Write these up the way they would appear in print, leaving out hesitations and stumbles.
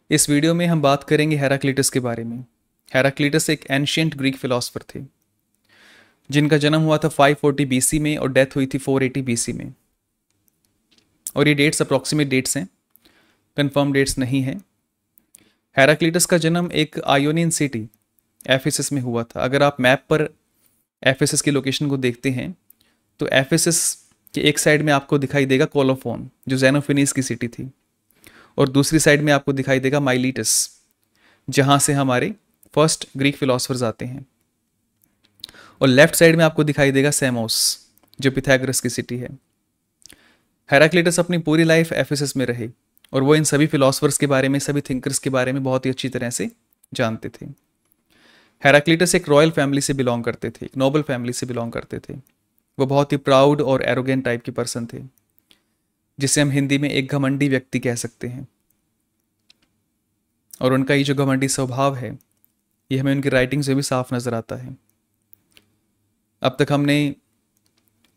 इस वीडियो में हम बात करेंगे हेराक्लिटस के बारे में। हेराक्लिटस एक एंशियंट ग्रीक फिलोसफर थे जिनका जन्म हुआ था 540 बीसी में और डेथ हुई थी 480 बीसी में। और ये डेट्स अप्रॉक्सीमेट डेट्स हैं, कंफर्म डेट्स नहीं हैं। हेराक्लिटस का जन्म एक आयोनियन सिटी एफेसस में हुआ था। अगर आप मैप पर एफेसस की लोकेशन को देखते हैं तो एफेसस के एक साइड में आपको दिखाई देगा कोलोफोन जो जेनोफिनीस की सिटी थी, और दूसरी साइड में आपको दिखाई देगा माइलीटस जहाँ से हमारे फर्स्ट ग्रीक फिलोसफर्स आते हैं, और लेफ्ट साइड में आपको दिखाई देगा सेमोस जो पिथागोरस की सिटी है। हेराक्लिटस अपनी पूरी लाइफ एफेसस में रहे और वो इन सभी फिलोसफर्स के बारे में, सभी थिंकर्स के बारे में बहुत ही अच्छी तरह से जानते थे। हेराक्लिटस एक रॉयल फैमिली से बिलोंग करते थे, एक नोबल फैमिली से बिलोंग करते थे। वो बहुत ही प्राउड और एरोगेंट टाइप के पर्सन थे, जिसे हम हिंदी में एक घमंडी व्यक्ति कह सकते हैं। और उनका ये जो घमंडी स्वभाव है ये हमें उनकी राइटिंग्स में भी साफ नज़र आता है। अब तक हमने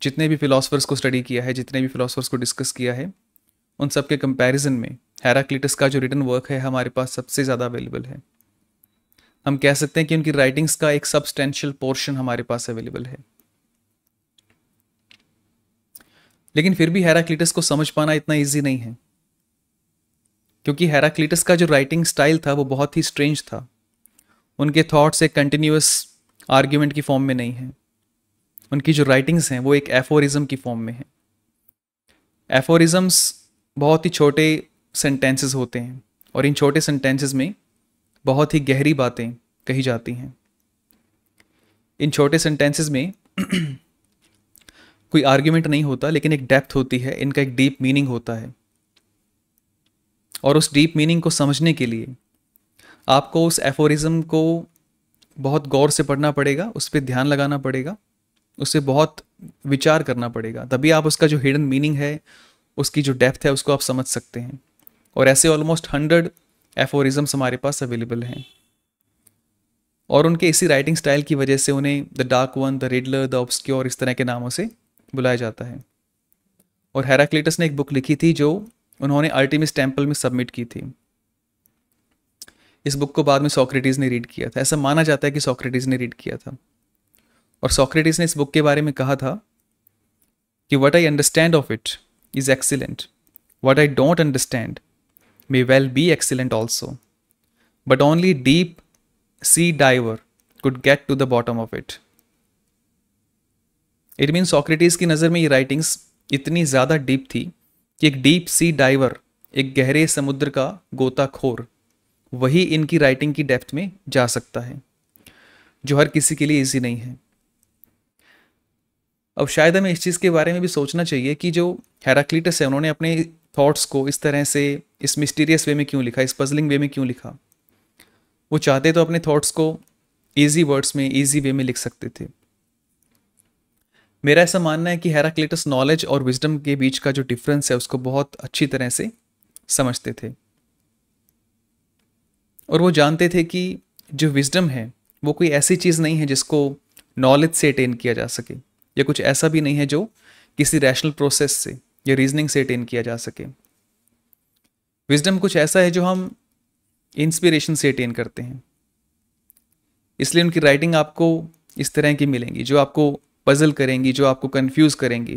जितने भी फिलोसफर्स को स्टडी किया है, जितने भी फिलोसफर्स को डिस्कस किया है, उन सब के कंपैरिजन में हेराक्लिटस का जो रिटन वर्क है हमारे पास सबसे ज़्यादा अवेलेबल है। हम कह सकते हैं कि उनकी राइटिंग्स का एक सब्सटेंशियल पोर्शन हमारे पास अवेलेबल है। लेकिन फिर भी हेराक्लिटस को समझ पाना इतना ईजी नहीं है, क्योंकि हेराक्लिटस का जो राइटिंग स्टाइल था वो बहुत ही स्ट्रेंज था। उनके थॉट्स एक कंटिन्यूअस आर्ग्यूमेंट की फॉर्म में नहीं है। उनकी जो राइटिंग्स हैं वो एक एफोरिज्म की फॉर्म में है। एफोरिज्म्स बहुत ही छोटे सेंटेंसेस होते हैं और इन छोटे सेंटेंसेस में बहुत ही गहरी बातें कही जाती हैं। इन छोटे सेंटेंसेस में कोई आर्ग्यूमेंट नहीं होता, लेकिन एक डेप्थ होती है, इनका एक डीप मीनिंग होता है। और उस डीप मीनिंग को समझने के लिए आपको उस एफोरिज्म को बहुत गौर से पढ़ना पड़ेगा, उस पर ध्यान लगाना पड़ेगा, उससे बहुत विचार करना पड़ेगा, तभी आप उसका जो हिडन मीनिंग है, उसकी जो डेप्थ है, उसको आप समझ सकते हैं। और ऐसे ऑलमोस्ट 100 एफोरिज्म्स हमारे पास अवेलेबल हैं। और उनके इसी राइटिंग स्टाइल की वजह से उन्हें the dark one, the Riddler, the obscure इस तरह के नामों से बुलाया जाता है। और हेराक्लिटस ने एक बुक लिखी थी जो उन्होंने अल्टीमिस टेम्पल में सबमिट की थी। इस बुक को बाद में सोक्रेटिस ने रीड किया था। ऐसा माना जाता है कि सोक्रेटिस ने रीड किया था। और सोक्रेटिस ने इस बुक के बारे में कहा था कि what I understand of it is excellent, what I don't understand may well be excellent also, but only deep sea diver could get to the bottom of it. It mean Socrates की नज़र में ये writings इतनी ज़्यादा deep थी कि एक deep sea driver, एक गहरे समुद्र का गोताखोर, वही इनकी राइटिंग की डेप्थ में जा सकता है, जो हर किसी के लिए इजी नहीं है। अब शायद हमें इस चीज़ के बारे में भी सोचना चाहिए कि जो हेराक्लिटस है उन्होंने अपने थॉट्स को इस तरह से, इस मिस्टीरियस वे में क्यों लिखा, इस पजलिंग वे में क्यों लिखा। वो चाहते तो अपने थॉट्स को ईजी वर्ड्स में, ईजी वे में लिख सकते थे। मेरा ऐसा मानना है कि हेराक्लिटस नॉलेज और विजडम के बीच का जो डिफरेंस है उसको बहुत अच्छी तरह से समझते थे। और वो जानते थे कि जो विजडम है वो कोई ऐसी चीज़ नहीं है जिसको नॉलेज से अटेन किया जा सके, या कुछ ऐसा भी नहीं है जो किसी रैशनल प्रोसेस से या रीजनिंग से अटेन किया जा सके। विजडम कुछ ऐसा है जो हम इंस्पिरेशन से अटेन करते हैं। इसलिए उनकी राइटिंग आपको इस तरह की मिलेंगी जो आपको पजल करेंगी, जो आपको कंफ्यूज करेंगी।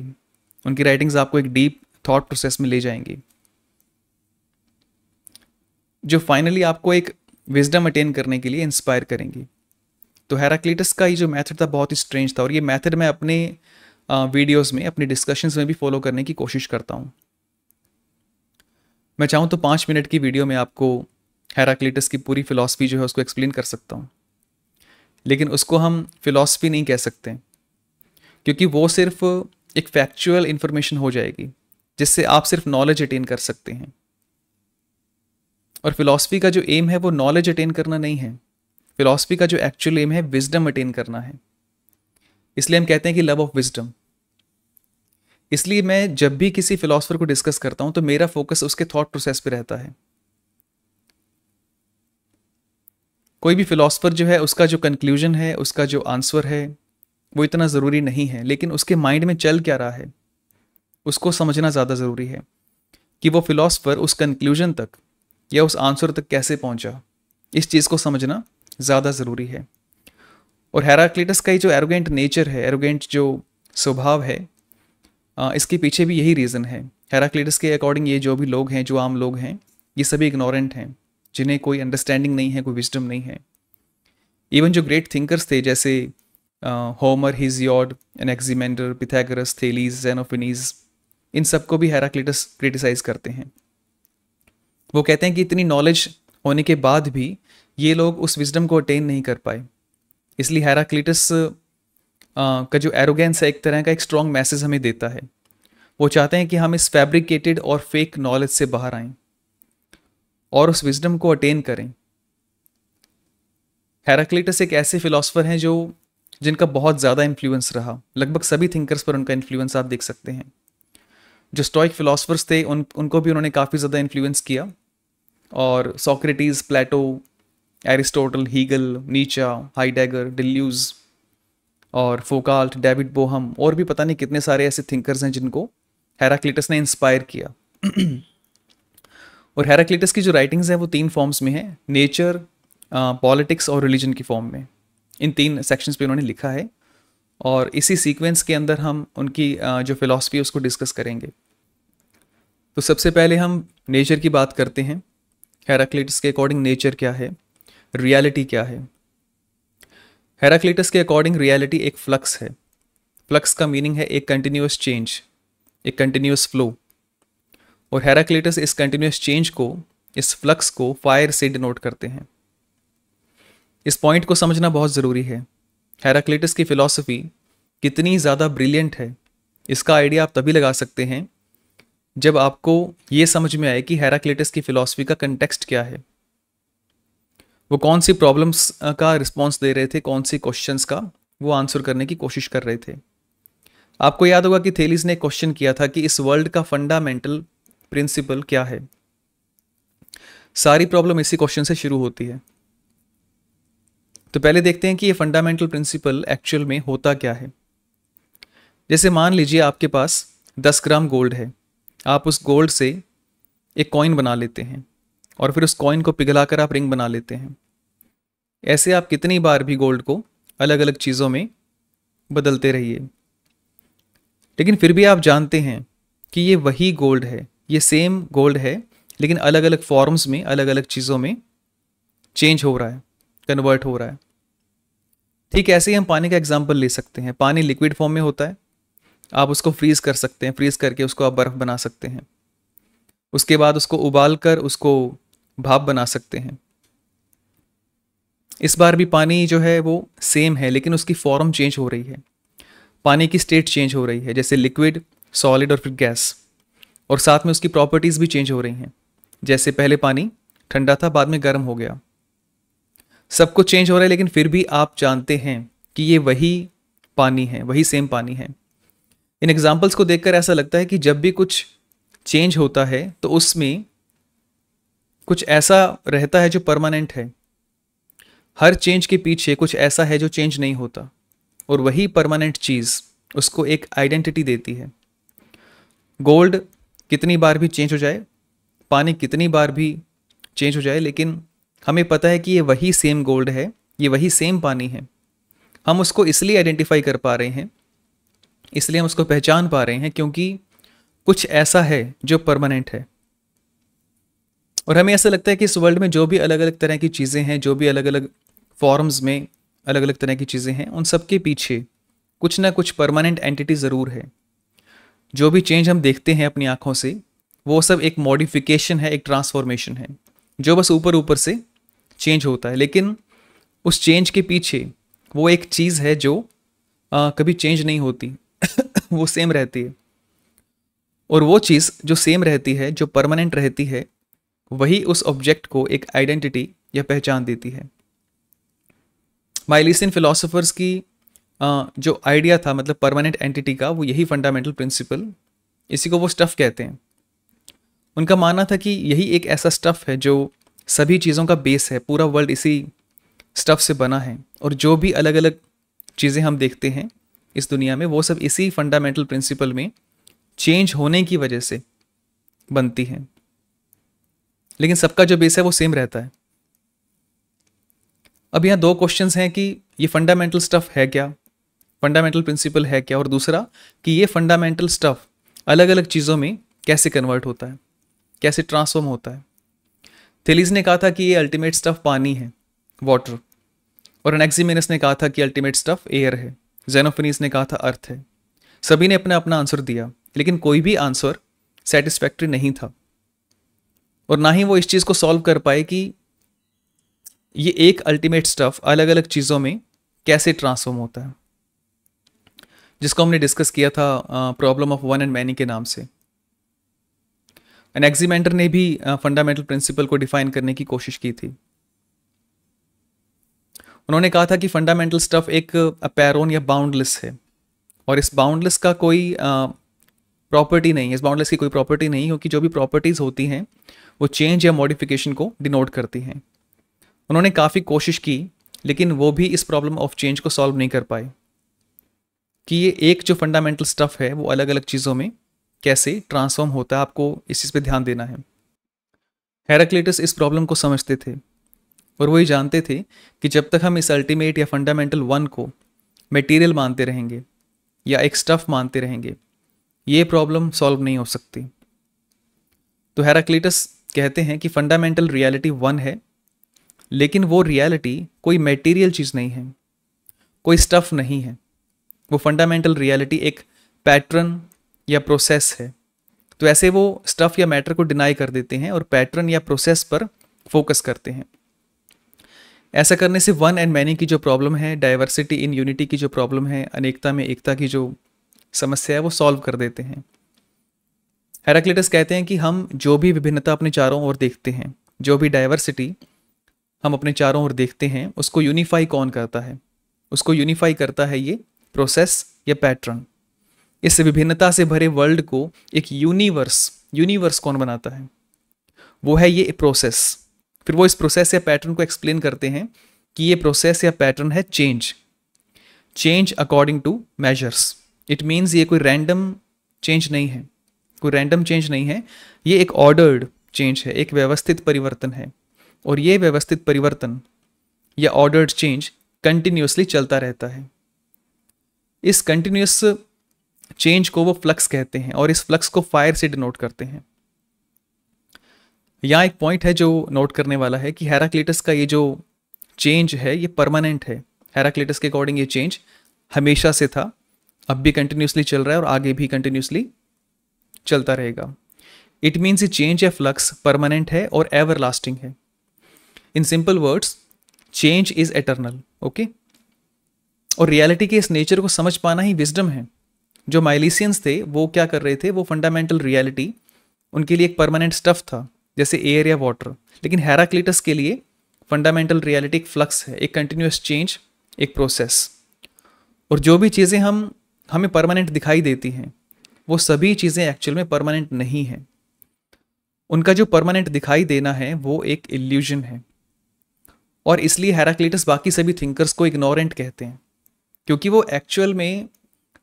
उनकी राइटिंग्स आपको एक डीप थॉट प्रोसेस में ले जाएंगी, जो फाइनली आपको एक विजडम अटेन करने के लिए इंस्पायर करेंगी। तो हेराक्लिटस का ये जो मेथड था बहुत ही स्ट्रेंज था, और ये मेथड मैं अपने वीडियोस में, अपने डिस्कशंस में भी फॉलो करने की कोशिश करता हूँ। मैं चाहूँ तो 5 मिनट की वीडियो में आपको हेराक्लिटस की पूरी फिलॉसफी जो है उसको एक्सप्लेन कर सकता हूँ, लेकिन उसको हम फिलॉसफी नहीं कह सकते, क्योंकि वो सिर्फ एक फैक्चुअल इंफॉर्मेशन हो जाएगी जिससे आप सिर्फ नॉलेज अटेन कर सकते हैं। और फिलॉसफी का जो एम है वो नॉलेज अटेन करना नहीं है। फिलॉसफी का जो एक्चुअल एम है विजडम अटेन करना है। इसलिए हम कहते हैं कि लव ऑफ विजडम। इसलिए मैं जब भी किसी फिलॉसफर को डिस्कस करता हूं तो मेरा फोकस उसके थॉट प्रोसेस पे रहता है। कोई भी फिलॉसफर जो है उसका जो कंक्लूजन है, उसका जो आंसर है वो इतना ज़रूरी नहीं है, लेकिन उसके माइंड में चल क्या रहा है उसको समझना ज़्यादा ज़रूरी है कि वो फिलॉसफर उस कंक्लूजन तक या उस आंसर तक कैसे पहुंचा, इस चीज़ को समझना ज़्यादा ज़रूरी है। और हेराक्लिटस का ये जो एरोगेंट नेचर है, एरोगेंट जो स्वभाव है, इसके पीछे भी यही रीज़न है। हेराक्लिटस के अकॉर्डिंग ये जो भी लोग हैं, जो आम लोग हैं, ये सभी इग्नोरेंट हैं, जिन्हें कोई अंडरस्टैंडिंग नहीं है, कोई विजडम नहीं है। इवन जो ग्रेट थिंकर्स थे जैसे होमर, हिजियोड, एनेक्सिमेंडर, पिथागोरस, थेलीस, जेनोफिनीज, इन सबको भी हेराक्लिटस क्रिटिसाइज करते हैं। वो कहते हैं कि इतनी नॉलेज होने के बाद भी ये लोग उस विजडम को अटेन नहीं कर पाए। इसलिए हेराक्लिटस का जो एरोगेंस है एक तरह का एक स्ट्रॉन्ग मैसेज हमें देता है। वो चाहते हैं कि हम इस फैब्रिकेटेड और फेक नॉलेज से बाहर आएं और उस विजडम को अटेन करें। हेराक्लिटस एक ऐसे फिलोसफर हैं जिनका बहुत ज़्यादा इन्फ्लुएंस रहा, लगभग सभी थिंकर्स पर उनका इन्फ्लुएंस आप देख सकते हैं। जो स्टोइक फिलोसफर्स थे उनको भी उन्होंने काफ़ी ज़्यादा इन्फ्लुएंस किया, और सोक्रेटिस, प्लेटो, एरिस्टोटल, हीगल, नीचा, हाइडेगर, डिल्यूज और फोकाल्ट, डेविड बोहम और भी पता नहीं कितने सारे ऐसे थिंकर्स हैं जिनको हेराक्लिटस ने इंस्पायर किया। और हेराक्लिटस की जो राइटिंग्स हैं वो 3 फॉर्म्स में है, नेचर, पॉलिटिक्स और रिलीजन की फॉर्म में। इन 3 सेक्शंस पे उन्होंने लिखा है, और इसी सीक्वेंस के अंदर हम उनकी जो फिलॉसफी है उसको डिस्कस करेंगे। तो सबसे पहले हम नेचर की बात करते हैं। हेराक्लिटस के अकॉर्डिंग नेचर क्या है, रियलिटी क्या है। हेराक्लिटस के अकॉर्डिंग रियलिटी एक फ्लक्स है। फ्लक्स का मीनिंग है एक कंटिन्यूस चेंज, एक कंटिन्यूस फ्लो। और हेराक्लिटस इस कंटिन्यूस चेंज को, इस फ्लक्स को फायर से डिनोट करते हैं। इस पॉइंट को समझना बहुत ज़रूरी है। हेराक्लिटस की फिलॉसफी कितनी ज़्यादा ब्रिलियंट है, इसका आइडिया आप तभी लगा सकते हैं जब आपको ये समझ में आए कि हेराक्लिटस की फिलॉसफी का कंटेक्स्ट क्या है। वो कौन सी प्रॉब्लम्स का रिस्पॉन्स दे रहे थे, कौन सी क्वेश्चंस का वो आंसर करने की कोशिश कर रहे थे। आपको याद होगा कि थेलीस ने क्वेश्चन किया था कि इस वर्ल्ड का फंडामेंटल प्रिंसिपल क्या है। सारी प्रॉब्लम इसी क्वेश्चन से शुरू होती है। तो पहले देखते हैं कि ये फंडामेंटल प्रिंसिपल एक्चुअल में होता क्या है। जैसे मान लीजिए आपके पास 10 ग्राम गोल्ड है, आप उस गोल्ड से एक कॉइन बना लेते हैं और फिर उस कॉइन को पिघलाकर आप रिंग बना लेते हैं। ऐसे आप कितनी बार भी गोल्ड को अलग अलग चीज़ों में बदलते रहिए, लेकिन फिर भी आप जानते हैं कि ये वही गोल्ड है, ये सेम गोल्ड है, लेकिन अलग अलग फॉर्म्स में, अलग अलग चीज़ों में चेंज हो रहा है, कन्वर्ट हो रहा है। ठीक ऐसे ही हम पानी का एग्जाम्पल ले सकते हैं। पानी लिक्विड फॉर्म में होता है, आप उसको फ्रीज कर सकते हैं, फ्रीज करके उसको आप बर्फ़ बना सकते हैं। उसके बाद उसको उबाल कर उसको भाप बना सकते हैं। इस बार भी पानी जो है वो सेम है, लेकिन उसकी फॉर्म चेंज हो रही है, पानी की स्टेट चेंज हो रही है, जैसे लिक्विड, सॉलिड और फिर गैस। और साथ में उसकी प्रॉपर्टीज़ भी चेंज हो रही हैं, जैसे पहले पानी ठंडा था, बाद में गर्म हो गया। सब कुछ चेंज हो रहा है, लेकिन फिर भी आप जानते हैं कि ये वही पानी है, वही सेम पानी है। इन एग्जाम्पल्स को देखकर ऐसा लगता है कि जब भी कुछ चेंज होता है तो उसमें कुछ ऐसा रहता है जो परमानेंट है। हर चेंज के पीछे कुछ ऐसा है जो चेंज नहीं होता, और वही परमानेंट चीज़ उसको एक आइडेंटिटी देती है। गोल्ड कितनी बार भी चेंज हो जाए, पानी कितनी बार भी चेंज हो जाए, लेकिन हमें पता है कि ये वही सेम गोल्ड है, ये वही सेम पानी है। हम उसको इसलिए आइडेंटिफाई कर पा रहे हैं, इसलिए हम उसको पहचान पा रहे हैं क्योंकि कुछ ऐसा है जो परमानेंट है। और हमें ऐसा लगता है कि इस वर्ल्ड में जो भी अलग अलग तरह की चीज़ें हैं, जो भी अलग अलग फॉर्म्स में अलग अलग तरह की चीज़ें हैं, उन सब के पीछे कुछ ना कुछ परमानेंट एंटिटी ज़रूर है। जो भी चेंज हम देखते हैं अपनी आंखों से, वो सब एक मॉडिफिकेशन है, एक ट्रांसफॉर्मेशन है, जो बस ऊपर ऊपर से चेंज होता है। लेकिन उस चेंज के पीछे वो एक चीज़ है जो कभी चेंज नहीं होती वो सेम रहती है। और वो चीज़ जो सेम रहती है, जो परमानेंट रहती है, वही उस ऑब्जेक्ट को एक आइडेंटिटी या पहचान देती है। माइलिसियन फिलोसोफर्स की जो आइडिया था, मतलब परमानेंट एंटिटी का, वो यही फंडामेंटल प्रिंसिपल, इसी को वो स्टफ़ कहते हैं। उनका मानना था कि यही एक ऐसा स्टफ़ है जो सभी चीज़ों का बेस है, पूरा वर्ल्ड इसी स्टफ़ से बना है, और जो भी अलग अलग चीज़ें हम देखते हैं इस दुनिया में, वो सब इसी फंडामेंटल प्रिंसिपल में चेंज होने की वजह से बनती हैं। लेकिन सबका जो बेस है वो सेम रहता है। अब यहाँ दो क्वेश्चंस हैं कि ये फंडामेंटल स्टफ है क्या, फंडामेंटल प्रिंसिपल है क्या, और दूसरा कि ये फंडामेंटल स्टफ अलग अलग चीज़ों में कैसे कन्वर्ट होता है, कैसे ट्रांसफॉर्म होता है। थेलीज ने कहा था कि ये अल्टीमेट स्टफ पानी है, वाटर, और एनेक्सिमेनस ने कहा था कि अल्टीमेट स्टफ एयर है, जेनोफिनीस ने कहा था अर्थ है। सभी ने अपना अपना आंसर दिया, लेकिन कोई भी आंसर सेटिस्फैक्ट्री नहीं था, और ना ही वो इस चीज़ को सॉल्व कर पाए कि ये एक अल्टीमेट स्टफ अलग अलग चीज़ों में कैसे ट्रांसफॉर्म होता है, जिसको हमने डिस्कस किया था problem of one and many के नाम से। एनेक्सिमेंडर ने भी फंडामेंटल प्रिंसिपल को डिफाइन करने की कोशिश की थी। उन्होंने कहा था कि फंडामेंटल स्टफ एक अपैरोन या बाउंडलेस है, और इस बाउंडलेस का कोई प्रॉपर्टी नहीं है, इस बाउंडलेस की कोई प्रॉपर्टी नहीं, क्योंकि जो भी प्रॉपर्टीज़ होती हैं वो चेंज या मॉडिफिकेशन को डिनोट करती हैं। उन्होंने काफ़ी कोशिश की, लेकिन वो भी इस प्रॉब्लम ऑफ चेंज को सॉल्व नहीं कर पाए कि ये एक जो फंडामेंटल स्टफ है वो अलग अलग चीज़ों में कैसे ट्रांसफॉर्म होता है। आपको इस चीज़ पे ध्यान देना है। हेराक्लिटस इस प्रॉब्लम को समझते थे, और वो ये जानते थे कि जब तक हम इस अल्टीमेट या फंडामेंटल वन को मटेरियल मानते रहेंगे या एक स्टफ मानते रहेंगे, ये प्रॉब्लम सॉल्व नहीं हो सकती। तो हेराक्लिटस कहते हैं कि फंडामेंटल रियलिटी वन है, लेकिन वो रियलिटी कोई मटेरियल चीज़ नहीं है, कोई स्टफ नहीं है। वो फंडामेंटल रियलिटी एक पैटर्न या प्रोसेस है। तो ऐसे वो स्टफ या मैटर को डिनाई कर देते हैं और पैटर्न या प्रोसेस पर फोकस करते हैं। ऐसा करने से वन एंड मैनी की जो प्रॉब्लम है, डाइवर्सिटी इन यूनिटी की जो प्रॉब्लम है, अनेकता में एकता की जो समस्या है, वो सॉल्व कर देते हैं। हेराक्लिटस कहते हैं कि हम जो भी विभिन्नता अपने चारों ओर देखते हैं, जो भी डाइवर्सिटी हम अपने चारों ओर देखते हैं, उसको यूनिफाई कौन करता है? उसको यूनिफाई करता है ये प्रोसेस या पैटर्न। इस विभिन्नता से भरे वर्ल्ड को एक यूनिवर्स कौन बनाता है? वो है ये प्रोसेस। फिर वो इस प्रोसेस या पैटर्न को एक्सप्लेन करते हैं कि ये प्रोसेस या पैटर्न है change according to measures. It means ये कोई रैंडम चेंज नहीं है, कोई रैंडम चेंज नहीं है, ये एक ऑर्डर्ड चेंज है, एक व्यवस्थित परिवर्तन है। और ये व्यवस्थित परिवर्तन या ऑर्डर्ड चेंज कंटिन्यूसली चलता रहता है। इस कंटिन्यूस चेंज को वो फ्लक्स कहते हैं, और इस फ्लक्स को फायर से डिनोट करते हैं। यहाँ एक पॉइंट है जो नोट करने वाला है कि हेराक्लिटस का ये जो चेंज है ये परमानेंट है। हेराक्लिटस के अकॉर्डिंग ये चेंज हमेशा से था, अब भी कंटिन्यूसली चल रहा है और आगे भी कंटिन्यूसली चलता रहेगा। इट मीन्स ये चेंज या फ्लक्स परमानेंट है और एवर लास्टिंग है। In simple words, change is eternal. Okay, और रियलिटी के इस नेचर को समझ पाना ही विजडम है। जो माइलिशियंस थे वो क्या कर रहे थे, वो फंडामेंटल रियलिटी उनके लिए एक परमानेंट स्टफ था, जैसे एयर या वाटर। लेकिन हेराक्लिटस के लिए फंडामेंटल रियलिटी एक फ्लक्स है, एक कंटिन्यूस चेंज, एक प्रोसेस। और जो भी चीज़ें हमें परमानेंट दिखाई देती हैं, वो सभी चीज़ें एक्चुअल में परमानेंट नहीं हैं। उनका जो परमानेंट दिखाई देना है वो एक इल्यूजन है। और इसलिए हेराक्लिटस बाकी सभी थिंकर्स को इग्नोरेंट कहते हैं, क्योंकि वो एक्चुअल में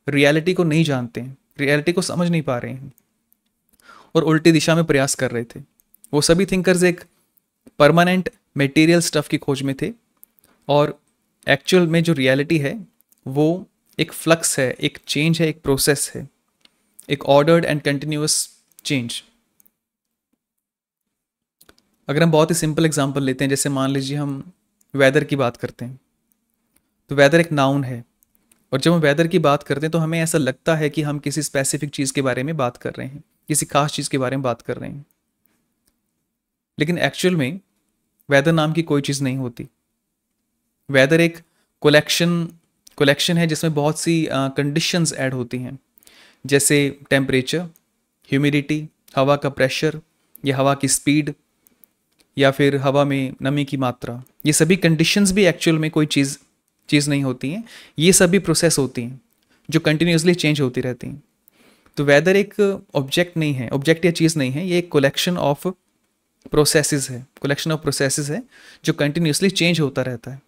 रियलिटी को नहीं जानते हैं, रियलिटी को समझ नहीं पा रहे हैं और उल्टी दिशा में प्रयास कर रहे थे। वो सभी थिंकर्स एक परमानेंट मटेरियल स्टफ की खोज में थे, और एक्चुअल में जो रियलिटी है वो एक फ्लक्स है, एक चेंज है, एक प्रोसेस है, एक ऑर्डर्ड एंड कंटिन्यूअस चेंज। अगर हम बहुत ही सिंपल एग्जांपल लेते हैं, जैसे मान लीजिए हम वेदर की बात करते हैं, तो वेदर एक नाउन है, और जब हम वेदर की बात करते हैं तो हमें ऐसा लगता है कि हम किसी स्पेसिफिक चीज़ के बारे में बात कर रहे हैं, किसी खास चीज़ के बारे में बात कर रहे हैं। लेकिन एक्चुअल में वेदर नाम की कोई चीज़ नहीं होती। वेदर एक कोलेक्शन है जिसमें बहुत सी कंडीशंस ऐड होती हैं, जैसे टेम्परेचर, ह्यूमिडिटी, हवा का प्रेशर या हवा की स्पीड, या फिर हवा में नमी की मात्रा। ये सभी कंडीशंस भी एक्चुअल में कोई चीज़ नहीं होती हैं, ये सभी प्रोसेस होती हैं जो कंटिन्यूसली चेंज होती रहती हैं। तो वेदर एक ऑब्जेक्ट नहीं है, ऑब्जेक्ट या चीज़ नहीं है, ये एक कलेक्शन ऑफ प्रोसेसेस है जो कंटिन्यूसली चेंज होता रहता है।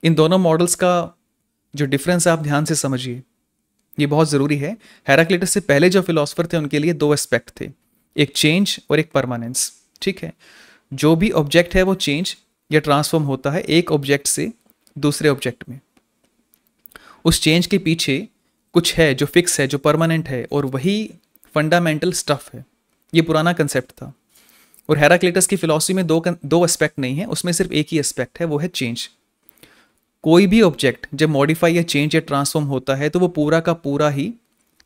इन दोनों मॉडल्स का जो डिफरेंस आप ध्यान से समझिए, ये बहुत ज़रूरी है। हेराक्लिटस से पहले जो फिलोसफर थे उनके लिए दो एस्पेक्ट थे, एक चेंज और एक परमानेंस। ठीक है, जो भी ऑब्जेक्ट है वो चेंज या ट्रांसफॉर्म होता है एक ऑब्जेक्ट से दूसरे ऑब्जेक्ट में। उस चेंज के पीछे कुछ है जो फिक्स है, जो परमानेंट है, और वही फंडामेंटल स्टफ है। ये पुराना कंसेप्ट था। और हेराक्लिटस की फिलॉसफी में दो एस्पेक्ट नहीं है, उसमें सिर्फ एक ही एस्पेक्ट है, वो है चेंज। कोई भी ऑब्जेक्ट जब मॉडिफाई या चेंज या ट्रांसफॉर्म होता है तो वो पूरा का पूरा ही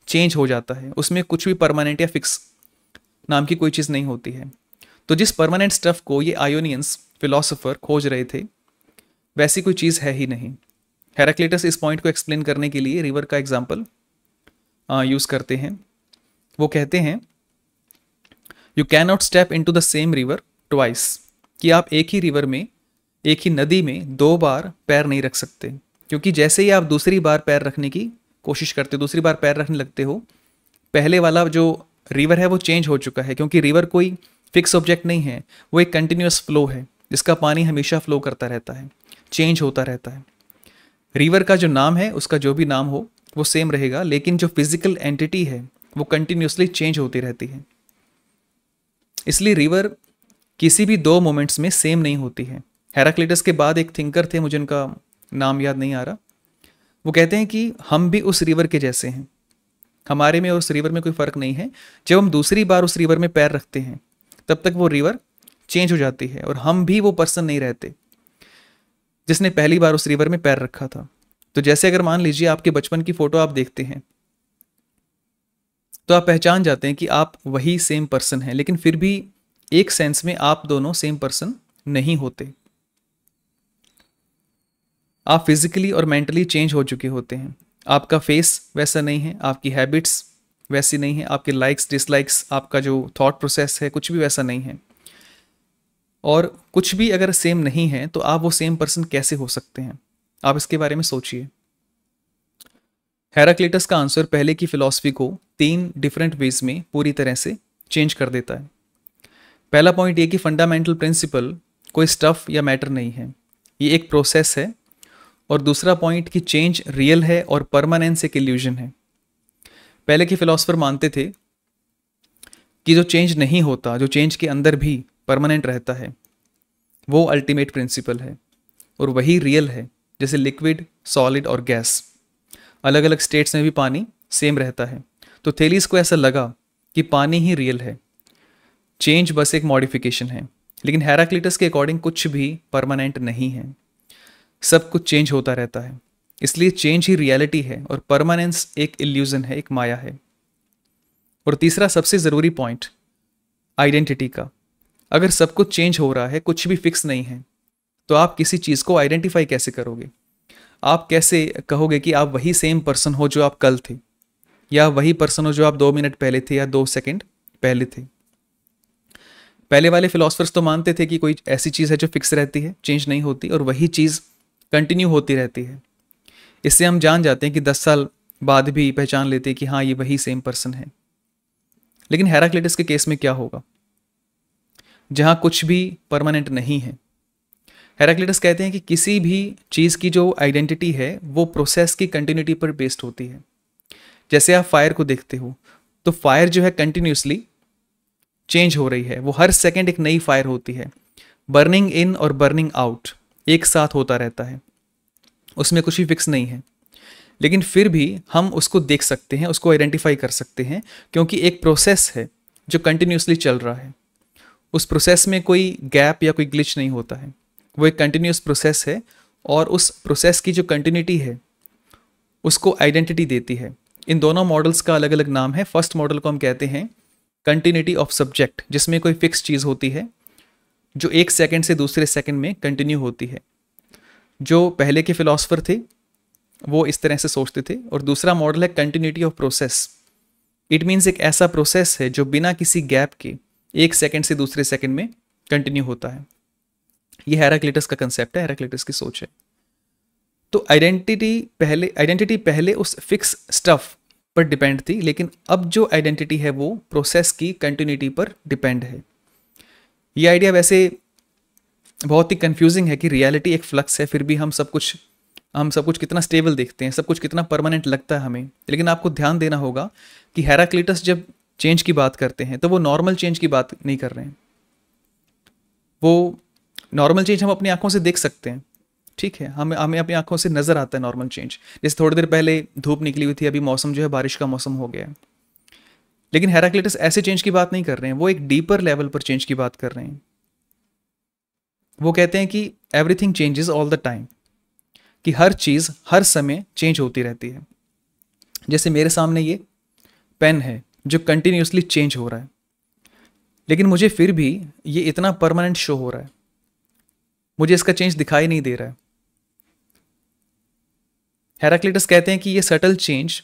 चेंज हो जाता है, उसमें कुछ भी परमानेंट या फिक्स नाम की कोई चीज़ नहीं होती है। तो जिस परमानेंट स्टफ को ये आयोनियंस फिलोसोफर खोज रहे थे, वैसी कोई चीज़ है ही नहीं। हेराक्लिटस इस पॉइंट को एक्सप्लेन करने के लिए रिवर का एग्जाम्पल यूज़ करते हैं। वो कहते हैं you can not step into the same river twice, कि आप एक ही रिवर में, एक ही नदी में 2 बार पैर नहीं रख सकते। क्योंकि जैसे ही आप दूसरी बार पैर रखने की कोशिश करते हो, दूसरी बार पैर रखने लगते हो, पहले वाला जो रिवर है वो चेंज हो चुका है। क्योंकि रिवर कोई फिक्स ऑब्जेक्ट नहीं है, वो एक कंटिन्यूस फ्लो है जिसका पानी हमेशा फ्लो करता रहता है, चेंज होता रहता है। रिवर का जो नाम है, उसका जो भी नाम हो वो सेम रहेगा, लेकिन जो फिजिकल एंटिटी है वो कंटिन्यूसली चेंज होती रहती है। इसलिए रिवर किसी भी 2 मोमेंट्स में सेम नहीं होती है। हेराक्लिटस के बाद एक थिंकर थे, मुझे उनका नाम याद नहीं आ रहा, वो कहते हैं कि हम भी उस रिवर के जैसे हैं, हमारे में और उस रिवर में कोई फ़र्क नहीं है। जब हम दूसरी बार उस रिवर में पैर रखते हैं तब तक वो रिवर चेंज हो जाती है और हम भी वो पर्सन नहीं रहते जिसने पहली बार उस रिवर में पैर रखा था। तो जैसे अगर मान लीजिए आपके बचपन की फ़ोटो आप देखते हैं तो आप पहचान जाते हैं कि आप वही सेम पर्सन हैं, लेकिन फिर भी एक सेंस में आप दोनों सेम पर्सन नहीं होते। आप फिजिकली और मेंटली चेंज हो चुके होते हैं। आपका फेस वैसा नहीं है, आपकी हैबिट्स वैसी नहीं है, आपके लाइक्स डिसलाइक्स, आपका जो थॉट प्रोसेस है, कुछ भी वैसा नहीं है। और कुछ भी अगर सेम नहीं है तो आप वो सेम पर्सन कैसे हो सकते हैं? आप इसके बारे में सोचिए। हेराक्लिटस का आंसर पहले की फिलॉसफी को 3 डिफरेंट वेज में पूरी तरह से चेंज कर देता है। पहला पॉइंट ये कि फंडामेंटल प्रिंसिपल कोई स्टफ या मैटर नहीं है, ये एक प्रोसेस है। और दूसरा पॉइंट कि चेंज रियल है और परमानेंस एक इल्यूजन है। पहले के फिलोसफर मानते थे कि जो चेंज नहीं होता, जो चेंज के अंदर भी परमानेंट रहता है, वो अल्टीमेट प्रिंसिपल है और वही रियल है। जैसे लिक्विड, सॉलिड और गैस, अलग अलग स्टेट्स में भी पानी सेम रहता है। तो थेलीस को ऐसा लगा कि पानी ही रियल है, चेंज बस एक मॉडिफिकेशन है। लेकिन हेराक्लिटस के अकॉर्डिंग कुछ भी परमानेंट नहीं है, सब कुछ चेंज होता रहता है। इसलिए चेंज ही रियलिटी है और परमानेंस एक इल्यूजन है, एक माया है। और तीसरा सबसे ज़रूरी पॉइंट आइडेंटिटी का। अगर सब कुछ चेंज हो रहा है, कुछ भी फिक्स नहीं है, तो आप किसी चीज़ को आइडेंटिफाई कैसे करोगे? आप कैसे कहोगे कि आप वही सेम पर्सन हो जो आप कल थे, या वही पर्सन हो जो आप 2 मिनट पहले थे या 2 सेकंड पहले थे? पहले वाले फिलोसफर्स तो मानते थे कि कोई ऐसी चीज़ है जो फिक्स रहती है, चेंज नहीं होती, और वही चीज़ कंटिन्यू होती रहती है। इससे हम जान जाते हैं कि 10 साल बाद भी पहचान लेते हैं कि हाँ, ये वही सेम पर्सन है। लेकिन हेराक्लिटस के केस में क्या होगा, जहाँ कुछ भी परमानेंट नहीं है? हेराक्लिटस कहते हैं कि किसी भी चीज़ की जो आइडेंटिटी है वो प्रोसेस की कंटिन्यूटी पर बेस्ड होती है। जैसे आप फायर को देखते हो, तो फायर जो है कंटिन्यूसली चेंज हो रही है, वो हर सेकंड एक नई फायर होती है। बर्निंग इन और बर्निंग आउट एक साथ होता रहता है, उसमें कुछ भी फिक्स नहीं है। लेकिन फिर भी हम उसको देख सकते हैं, उसको आइडेंटिफाई कर सकते हैं, क्योंकि एक प्रोसेस है जो कंटिन्यूसली चल रहा है। उस प्रोसेस में कोई गैप या कोई ग्लिच नहीं होता है, वो एक कंटिन्यूस प्रोसेस है। और उस प्रोसेस की जो कंटिन्यूटी है उसको आइडेंटिटी देती है। इन दोनों मॉडल्स का अलग अलग नाम है। फर्स्ट मॉडल को हम कहते हैं कंटिन्यूटी ऑफ सब्जेक्ट, जिसमें कोई फिक्स चीज़ होती है जो एक सेकंड से दूसरे सेकंड में कंटिन्यू होती है। जो पहले के फिलोसफर थे वो इस तरह से सोचते थे। और दूसरा मॉडल है continuity of process. It means एक ऐसा प्रोसेस है जो बिना किसी गैप के एक सेकंड से दूसरे सेकंड में कंटिन्यू होता है। ये हेराक्लिटस का कंसेप्ट है, हेराक्लिटस की सोच है। तो आइडेंटिटी पहले उस फिक्स स्टफ पर डिपेंड थी, लेकिन अब जो आइडेंटिटी है वो प्रोसेस की कंटिन्यूटी पर डिपेंड है। ये आइडिया वैसे बहुत ही कंफ्यूजिंग है कि रियलिटी एक फ्लक्स है, फिर भी हम सब कुछ कितना स्टेबल देखते हैं, सब कुछ कितना परमानेंट लगता है हमें। लेकिन आपको ध्यान देना होगा कि हेराक्लिटस जब चेंज की बात करते हैं तो वो नॉर्मल चेंज की बात नहीं कर रहे हैं। वो नॉर्मल चेंज हम अपनी आंखों से देख सकते हैं, ठीक है, हमें हमें अपनी आंखों से नज़र आता है नॉर्मल चेंज। जैसे थोड़ी देर पहले धूप निकली हुई थी, अभी मौसम जो है बारिश का मौसम हो गया है। लेकिन हेराक्लिटस ऐसे चेंज की बात नहीं कर रहे हैं, वो एक डीपर लेवल पर चेंज की बात कर रहे हैं। वो कहते हैं कि everything changes all the time, कि हर चीज़ हर समय चेंज होती रहती है। जैसे मेरे सामने ये पेन है जो कंटिन्यूसली चेंज हो रहा है, लेकिन मुझे फिर भी ये इतना परमानेंट शो हो रहा है, मुझे इसका चेंज दिखाई नहीं दे रहा है। हेराक्लिटस कहते हैं कि ये सटल चेंज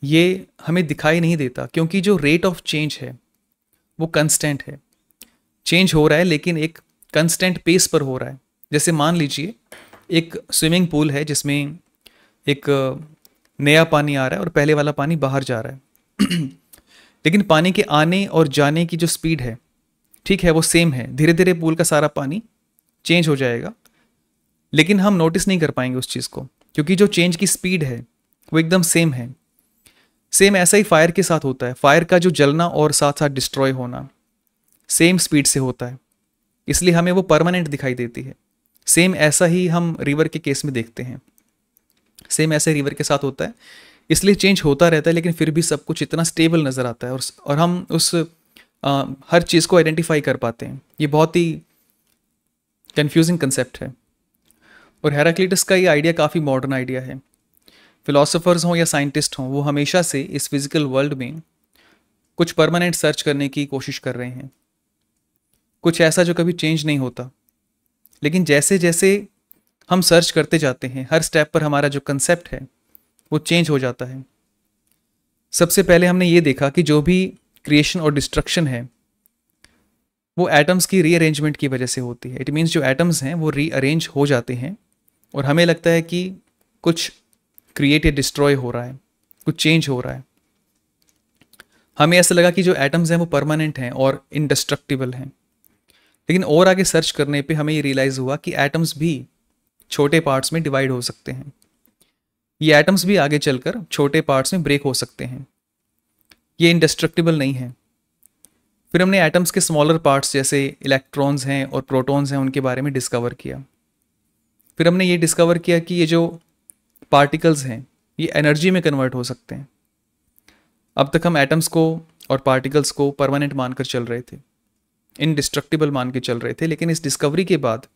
ये हमें दिखाई नहीं देता, क्योंकि जो रेट ऑफ चेंज है वो कंस्टेंट है। चेंज हो रहा है लेकिन एक कंस्टेंट पेस पर हो रहा है। जैसे मान लीजिए एक स्विमिंग पूल है जिसमें एक नया पानी आ रहा है और पहले वाला पानी बाहर जा रहा है लेकिन पानी के आने और जाने की जो स्पीड है, ठीक है, वो सेम है। धीरे धीरे पूल का सारा पानी चेंज हो जाएगा, लेकिन हम नोटिस नहीं कर पाएंगे उस चीज़ को, क्योंकि जो चेंज की स्पीड है वो एकदम सेम है। सेम ऐसा ही फायर के साथ होता है। फायर का जो जलना और साथ साथ डिस्ट्रॉय होना सेम स्पीड से होता है, इसलिए हमें वो परमानेंट दिखाई देती है। सेम ऐसा ही हम रिवर के केस में देखते हैं, सेम ऐसे रिवर के साथ होता है, इसलिए चेंज होता रहता है, लेकिन फिर भी सब कुछ इतना स्टेबल नज़र आता है और हम उस हर चीज़ को आइडेंटिफाई कर पाते हैं। ये बहुत ही कंफ्यूजिंग कंसेप्ट है, और हेराक्लिटस का ये आइडिया काफ़ी मॉडर्न आइडिया है। फिलोसोफर्स हों या साइंटिस्ट हों, वो हमेशा से इस फिजिकल वर्ल्ड में कुछ परमानेंट सर्च करने की कोशिश कर रहे हैं, कुछ ऐसा जो कभी चेंज नहीं होता। लेकिन जैसे जैसे हम सर्च करते जाते हैं, हर स्टेप पर हमारा जो कंसेप्ट है वो चेंज हो जाता है। सबसे पहले हमने ये देखा कि जो भी क्रिएशन और डिस्ट्रक्शन है वो एटम्स की रीअरेंजमेंट की वजह से होती है। इट मीन्स जो एटम्स हैं वो रीअरेंज हो जाते हैं और हमें लगता है कि कुछ क्रिएट या डिस्ट्रॉय हो रहा है, कुछ चेंज हो रहा है। हमें ऐसा लगा कि जो एटम्स हैं वो परमानेंट हैं और इंडिस्ट्रक्टिबल हैं, लेकिन और आगे सर्च करने पे हमें ये रियलाइज़ हुआ कि एटम्स भी छोटे पार्ट्स में डिवाइड हो सकते हैं। ये एटम्स भी आगे चलकर छोटे पार्ट्स में ब्रेक हो सकते हैं, ये इंडिस्ट्रक्टिबल नहीं है। फिर हमने एटम्स के स्मॉलर पार्ट्स जैसे इलेक्ट्रॉन्स हैं और प्रोटॉन्स हैं उनके बारे में डिस्कवर किया। फिर हमने ये डिस्कवर किया कि ये जो पार्टिकल्स हैं ये एनर्जी में कन्वर्ट हो सकते हैं। अब तक हम एटम्स को और पार्टिकल्स को परमानेंट मानकर चल रहे थे, इनडिस्ट्रक्टिबल मान के चल रहे थे, लेकिन इस डिस्कवरी के बाद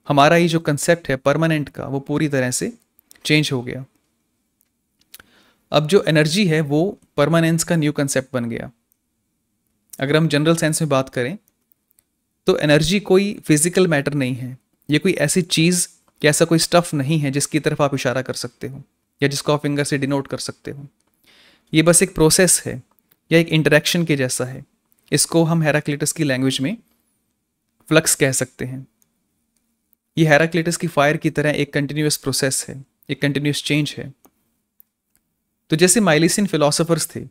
हमारा ये जो कंसेप्ट है परमानेंट का वो पूरी तरह से चेंज हो गया। अब जो एनर्जी है वो परमानेंस का न्यू कंसेप्ट बन गया। अगर हम जनरल सेंस में बात करें तो एनर्जी कोई फिजिकल मैटर नहीं है, ये कोई ऐसी चीज़ या ऐसा कोई स्टफ नहीं है जिसकी तरफ आप इशारा कर सकते हो या जिसको आप फिंगर से डिनोट कर सकते हो। ये बस एक प्रोसेस है या एक इंटरेक्शन के जैसा है। इसको हम हेराक्लिटस की लैंग्वेज में फ्लक्स कह सकते हैं। ये हेराक्लिटस की फायर की तरह एक कंटिन्यूस प्रोसेस है, एक कंटिन्यूस चेंज है। तो जैसे माइलिसियन फिलोसोफर्स थे,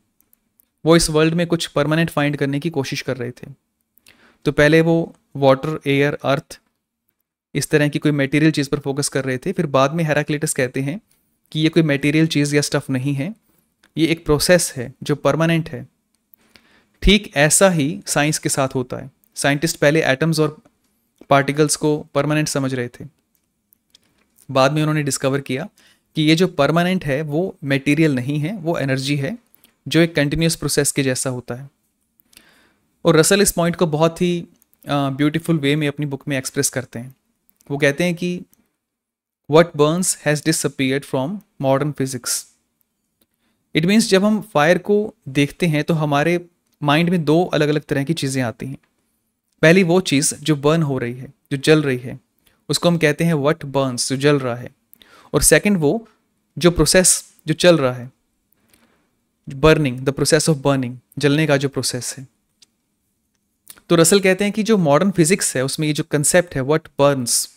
वो इस वर्ल्ड में कुछ परमानेंट फाइंड करने की कोशिश कर रहे थे। तो पहले वो वाटर, एयर, अर्थ, इस तरह की कोई मटेरियल चीज़ पर फोकस कर रहे थे। फिर बाद में हेराक्लिटस कहते हैं कि ये कोई मटेरियल चीज़ या स्टफ नहीं है, ये एक प्रोसेस है जो परमानेंट है। ठीक ऐसा ही साइंस के साथ होता है। साइंटिस्ट पहले एटम्स और पार्टिकल्स को परमानेंट समझ रहे थे, बाद में उन्होंने डिस्कवर किया कि ये जो परमानेंट है वो मटेरियल नहीं है, वो एनर्जी है जो एक कंटिन्यूस प्रोसेस के जैसा होता है। और रसल इस पॉइंट को बहुत ही ब्यूटीफुल वे में अपनी बुक में एक्सप्रेस करते हैं। वो कहते हैं कि what Burns has disappeared from modern physics. It means जब हम फायर को देखते हैं तो हमारे माइंड में दो अलग अलग तरह की चीज़ें आती हैं। पहली वो चीज़ जो बर्न हो रही है, जो जल रही है, उसको हम कहते हैं व्हाट बर्न्स, जो जल रहा है। और सेकंड वो जो प्रोसेस जो चल रहा है, burning, the process of burning, जलने का जो प्रोसेस है। तो रसल कहते हैं कि जो मॉडर्न फिजिक्स है उसमें ये जो कंसेप्ट है व्हाट बर्न्स,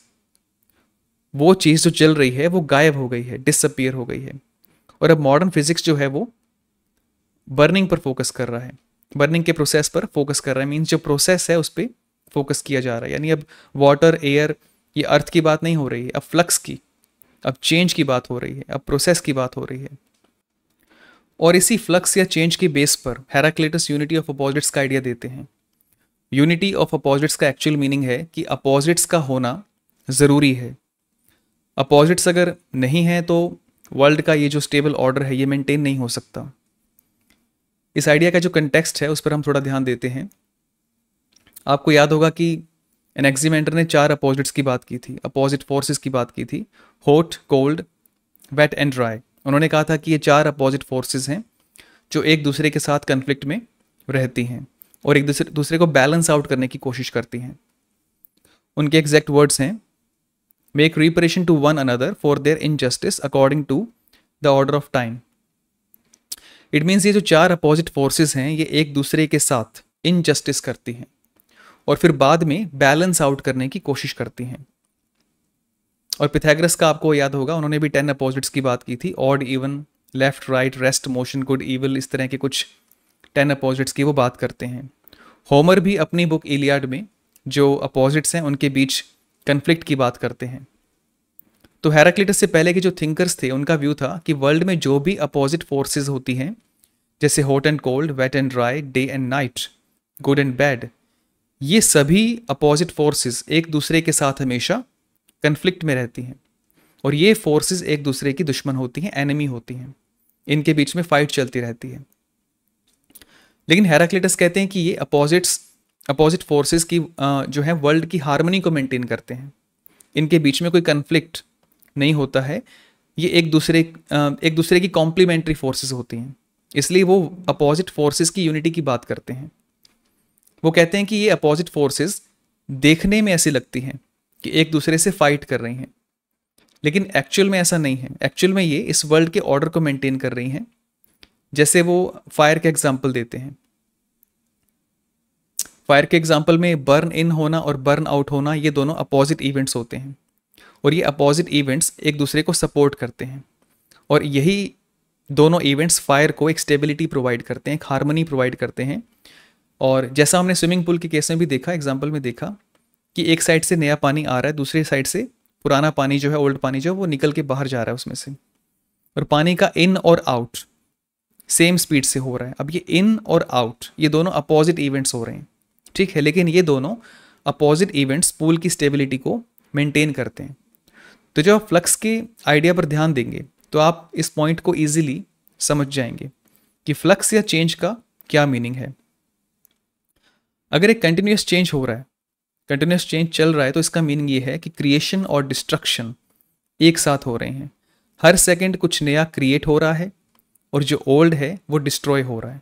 वो चीज़ जो जल रही है वो गायब हो गई है, डिसअपीयर हो गई है। और अब मॉडर्न फिजिक्स जो है वो बर्निंग पर फोकस कर रहा है, बर्निंग के प्रोसेस पर फोकस कर रहा है। मीन्स जो प्रोसेस है उस पर फोकस किया जा रहा है। यानी अब वाटर, एयर, ये अर्थ की बात नहीं हो रही है, अब फ्लक्स की, अब चेंज की बात हो रही है, अब प्रोसेस की बात हो रही है। और इसी फ्लक्स या चेंज के बेस पर हेराक्लिटस यूनिटी ऑफ अपोजिट्स का आइडिया देते हैं। यूनिटी ऑफ अपोजिट्स का एक्चुअल मीनिंग है कि अपोजिट्स का होना ज़रूरी है। अपोजिट्स अगर नहीं है तो वर्ल्ड का ये जो स्टेबल ऑर्डर है ये मेंटेन नहीं हो सकता। इस आइडिया का जो कंटेक्स्ट है उस पर हम थोड़ा ध्यान देते हैं। आपको याद होगा कि एनेक्सिमेंडर ने 4 अपोजिट्स की बात की थी, अपोजिट फोर्सेस की बात की थी, hot, cold, wet and dry. उन्होंने कहा था कि ये 4 अपोजिट फोर्सेस हैं जो एक दूसरे के साथ कन्फ्लिक्ट में रहती हैं और एक दूसरे को बैलेंस आउट करने की कोशिश करती हैं। उनके एग्जैक्ट वर्ड्स हैं, make reparation to one another for their injustice according to the order of time. It means ये जो 4 अपोजिट फोर्सेस हैं ये एक दूसरे के साथ इनजस्टिस करती हैं और फिर बाद में बैलेंस आउट करने की कोशिश करती हैं। और पिथागोरस का आपको याद होगा, उन्होंने भी 10 अपोजिट्स की बात की थी, odd, even, left, right, rest, motion, good, evil, इस तरह के कुछ 10 अपोजिट्स की वो बात करते हैं। होमर भी अपनी बुक इलियाड में जो अपोजिट्स हैं उनके बीच कन्फ्लिक्ट की बात करते हैं। तो हेराक्लिटस से पहले के जो थिंकर्स थे उनका व्यू था कि वर्ल्ड में जो भी अपोजिट फोर्सेस होती हैं, जैसे hot and cold, wet and dry, day and night, good and bad, ये सभी अपोजिट फोर्सेस एक दूसरे के साथ हमेशा कन्फ्लिक्ट में रहती हैं और ये फोर्सेस एक दूसरे की दुश्मन होती हैं, एनिमी होती हैं, इनके बीच में फाइट चलती रहती है। लेकिन हेराक्लिटस कहते हैं कि ये अपोजिट फोर्सेस की जो है वर्ल्ड की हार्मनी को मेंटेन करते हैं, इनके बीच में कोई कन्फ्लिक्ट नहीं होता है, ये एक दूसरे की कॉम्प्लीमेंट्री फोर्सेस होती हैं, इसलिए वो अपोजिट फोर्सेस की यूनिटी की बात करते हैं। वो कहते हैं कि ये अपोजिट फोर्सेस देखने में ऐसी लगती हैं कि एक दूसरे से फाइट कर रही हैं, लेकिन एक्चुअल में ऐसा नहीं है। एक्चुअल में ये इस वर्ल्ड के ऑर्डर को मेंटेन कर रही हैं। जैसे वो फायर के एग्जाम्पल देते हैं, फायर के एग्जाम्पल में बर्न इन होना और बर्न आउट होना ये दोनों अपोजिट इवेंट्स होते हैं और ये अपोजिट इवेंट्स एक दूसरे को सपोर्ट करते हैं और यही दोनों इवेंट्स फायर को एक स्टेबिलिटी प्रोवाइड करते हैं, एक हार्मनी प्रोवाइड करते हैं। और जैसा हमने स्विमिंग पूल के केस में भी देखा, एग्जाम्पल में देखा कि एक साइड से नया पानी आ रहा है, दूसरी साइड से पुराना पानी जो है, ओल्ड पानी जो है वो निकल के बाहर जा रहा है उसमें से, और पानी का इन और आउट सेम स्पीड से हो रहा है। अब ये इन और आउट ये दोनों अपोजिट इवेंट्स हो रहे हैं, ठीक है, लेकिन ये दोनों अपोजिट इवेंट्स पूल की स्टेबिलिटी को मेंटेन करते हैं। तो जब आप फ्लक्स के आइडिया पर ध्यान देंगे तो आप इस पॉइंट को ईजिली समझ जाएंगे कि फ्लक्स या चेंज का क्या मीनिंग है। अगर एक कंटिन्यूस चेंज हो रहा है, कंटिन्यूस चेंज चल रहा है, तो इसका मीनिंग ये है कि क्रिएशन और डिस्ट्रक्शन एक साथ हो रहे हैं। हर सेकंड कुछ नया क्रिएट हो रहा है और जो ओल्ड है वो डिस्ट्रॉय हो रहा है।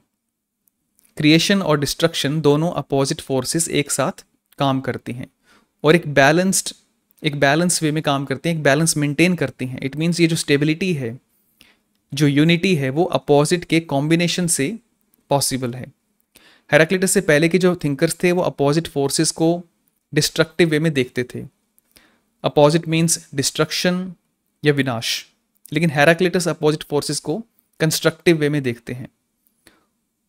क्रिएशन और डिस्ट्रक्शन दोनों अपोजिट फोर्सेस एक साथ काम करती हैं और एक बैलेंस वे में काम करती हैं, एक बैलेंस मेंटेन करती हैं। इट मीन्स ये जो स्टेबिलिटी है, जो यूनिटी है, वो अपोजिट के कॉम्बिनेशन से पॉसिबल है। हेराक्लिटस से पहले के जो थिंकर्स थे वो अपोजिट फोर्सेस को डिस्ट्रक्टिव वे में देखते थे। अपोजिट मीन्स डिस्ट्रक्शन या विनाश, लेकिन हेराक्लिटस अपोजिट फोर्सेस को कंस्ट्रक्टिव वे में देखते हैं।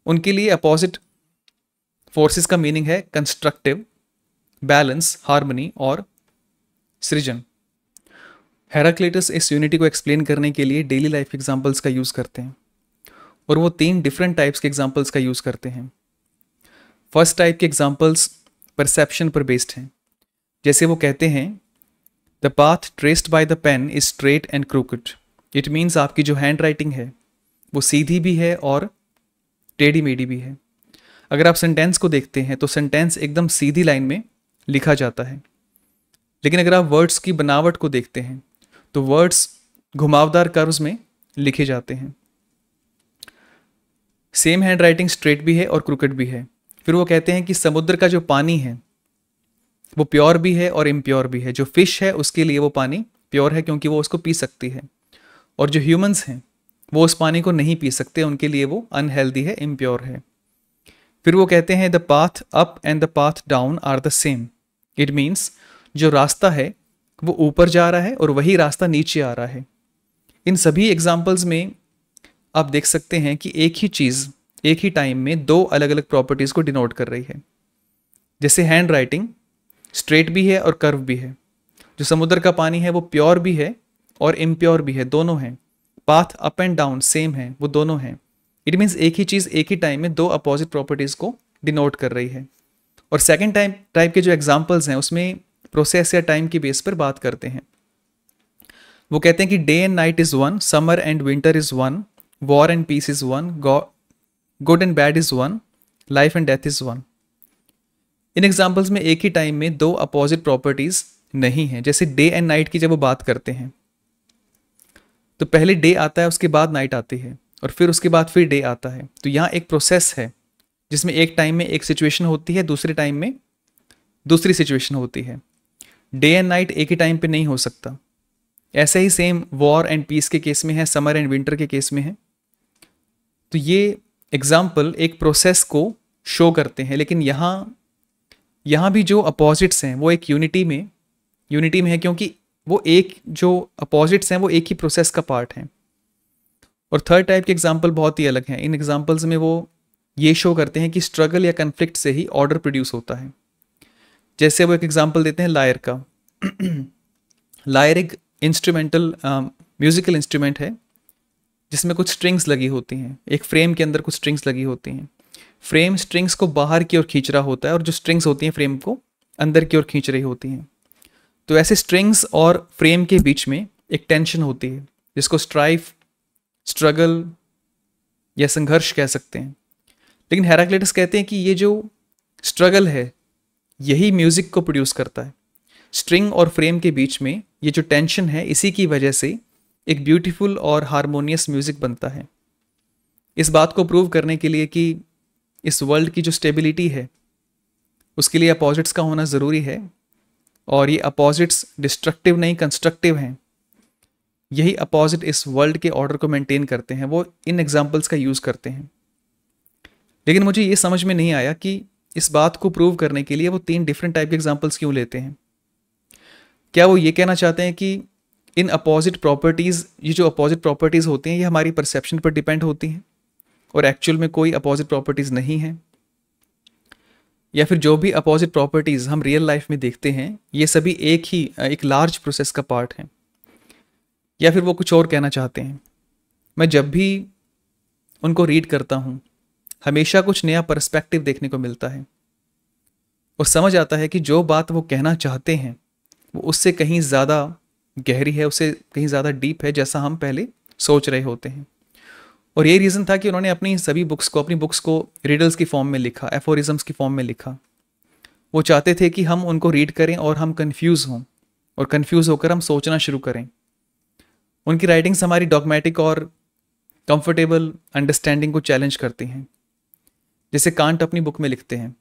उनके लिए अपोजिट फोर्सेस का मीनिंग है कंस्ट्रक्टिव, बैलेंस, हार्मनी और सृजन। हेराक्लिटस इस यूनिटी को एक्सप्लेन करने के लिए डेली लाइफ एग्जाम्पल्स का यूज़ करते हैं और वो 3 डिफरेंट टाइप्स के एग्जाम्पल्स का यूज़ करते हैं। फर्स्ट टाइप के एग्जाम्पल्स परसेप्शन पर बेस्ड हैं। जैसे वो कहते हैं the path traced by the pen is straight and crooked. It means आपकी जो हैंड राइटिंग है वो सीधी भी है और टेढ़ी मेढ़ी भी है। अगर आप सेंटेंस को देखते हैं तो सेंटेंस एकदम सीधी लाइन में लिखा जाता है, लेकिन अगर आप वर्ड्स की बनावट को देखते हैं तो वर्ड्स घुमावदार कर्व्स में लिखे जाते हैं। सेम हैंड राइटिंग स्ट्रेट भी है और क्रूकेड भी है। फिर वो कहते हैं कि समुद्र का जो पानी है वो प्योर भी है और इम्प्योर भी है। जो फिश है उसके लिए वो पानी प्योर है क्योंकि वो उसको पी सकती है, और जो ह्यूमंस हैं वो उस पानी को नहीं पी सकते, उनके लिए वो अनहेल्दी है, इम्प्योर है। फिर वो कहते हैं the path up and the path down are the same. It means जो रास्ता है वो ऊपर जा रहा है और वही रास्ता नीचे आ रहा है। इन सभी एग्जाम्पल्स में आप देख सकते हैं कि एक ही चीज़ एक ही टाइम में 2 अलग अलग प्रॉपर्टीज़ को डिनोट कर रही है। जैसे हैंड राइटिंग स्ट्रेट भी है और कर्व भी है। जो समुद्र का पानी है वो प्योर भी है और इम्प्योर भी है, दोनों हैं। Path up and down same है, वो दोनों हैं। इट मीन्स एक ही चीज़ एक ही टाइम में 2 अपोजिट प्रॉपर्टीज़ को डिनोट कर रही है। और सेकंड टाइप के जो एग्जांपल्स हैं उसमें प्रोसेस या टाइम की बेस पर बात करते हैं। वो कहते हैं कि day and night is one, summer and winter is one, war and peace is one, good and bad is one, life and death is one. इन एग्जाम्पल्स में एक ही टाइम में दो अपोजिट प्रॉपर्टीज नहीं है। जैसे डे एंड नाइट की जब वो बात करते हैं तो पहले डे आता है, उसके बाद नाइट आती है, और फिर उसके बाद फिर डे आता है। तो यहाँ एक प्रोसेस है जिसमें एक टाइम में एक सिचुएशन होती है, दूसरे टाइम में दूसरी सिचुएशन होती है। डे एंड नाइट एक ही टाइम पे नहीं हो सकता। ऐसे ही सेम वॉर एंड पीस के केस में है, समर एंड विंटर के केस में है। तो ये एग्जाम्पल एक प्रोसेस को शो करते हैं, लेकिन यहाँ भी जो अपोजिट्स हैं वो एक यूनिटी में है, क्योंकि वो एक जो अपोजिट्स हैं वो एक ही प्रोसेस का पार्ट हैं। और थर्ड टाइप के एग्जाम्पल बहुत ही अलग हैं। इन एग्जाम्पल्स में वो ये शो करते हैं कि स्ट्रगल या कन्फ्लिक्ट से ही ऑर्डर प्रोड्यूस होता है। जैसे वो एक एग्जाम्पल देते हैं लायर का। लायर एक इंस्ट्रूमेंटल म्यूजिकल इंस्ट्रूमेंट है जिसमें कुछ स्ट्रिंग्स लगी होती हैं। एक फ्रेम के अंदर कुछ स्ट्रिंग्स लगी होती हैं। फ्रेम स्ट्रिंग्स को बाहर की ओर खींच रहा होता है और जो स्ट्रिंग्स होती हैं फ्रेम को अंदर की ओर खींच रही होती हैं। तो ऐसे स्ट्रिंग्स और फ्रेम के बीच में एक टेंशन होती है जिसको स्ट्राइफ, स्ट्रगल या संघर्ष कह सकते हैं। लेकिन हेराक्लिटस कहते हैं कि ये जो स्ट्रगल है यही म्यूजिक को प्रोड्यूस करता है। स्ट्रिंग और फ्रेम के बीच में ये जो टेंशन है, इसी की वजह से एक ब्यूटीफुल और हारमोनियस म्यूजिक बनता है। इस बात को प्रूव करने के लिए कि इस वर्ल्ड की जो स्टेबिलिटी है उसके लिए अपोजिट्स का होना ज़रूरी है, और ये अपोजिट्स डिस्ट्रक्टिव नहीं कंस्ट्रक्टिव हैं। यही अपोजिट इस वर्ल्ड के ऑर्डर को मेंटेन करते हैं। वो इन एग्जाम्पल्स का यूज़ करते हैं। लेकिन मुझे ये समझ में नहीं आया कि इस बात को प्रूव करने के लिए वो 3 डिफरेंट टाइप के एग्जाम्पल्स क्यों लेते हैं। क्या वो ये कहना चाहते हैं कि इन अपोजिट प्रॉपर्टीज़, ये जो अपोजिट प्रॉपर्टीज़ होती हैं ये हमारी परसेप्शन पर डिपेंड होती हैं और एक्चुअल में कोई अपोजिट प्रॉपर्टीज़ नहीं है? या फिर जो भी अपोजिट प्रॉपर्टीज़ हम रियल लाइफ में देखते हैं ये सभी एक लार्ज प्रोसेस का पार्ट हैं? या फिर वो कुछ और कहना चाहते हैं? मैं जब भी उनको रीड करता हूँ हमेशा कुछ नया पर्सपेक्टिव देखने को मिलता है और समझ आता है कि जो बात वो कहना चाहते हैं वो उससे कहीं ज़्यादा गहरी है, उससे कहीं ज़्यादा डीप है जैसा हम पहले सोच रहे होते हैं। और ये रीज़न था कि उन्होंने अपनी बुक्स को रिडल्स की फॉर्म में लिखा, एफोरिज्म्स की फॉर्म में लिखा। वो चाहते थे कि हम उनको रीड करें और हम कंफ्यूज हों, और कंफ्यूज होकर हम सोचना शुरू करें। उनकी राइटिंग्स हमारी डॉगमेटिक और कंफर्टेबल अंडरस्टैंडिंग को चैलेंज करती हैं। जैसे कांट अपनी बुक में लिखते हैं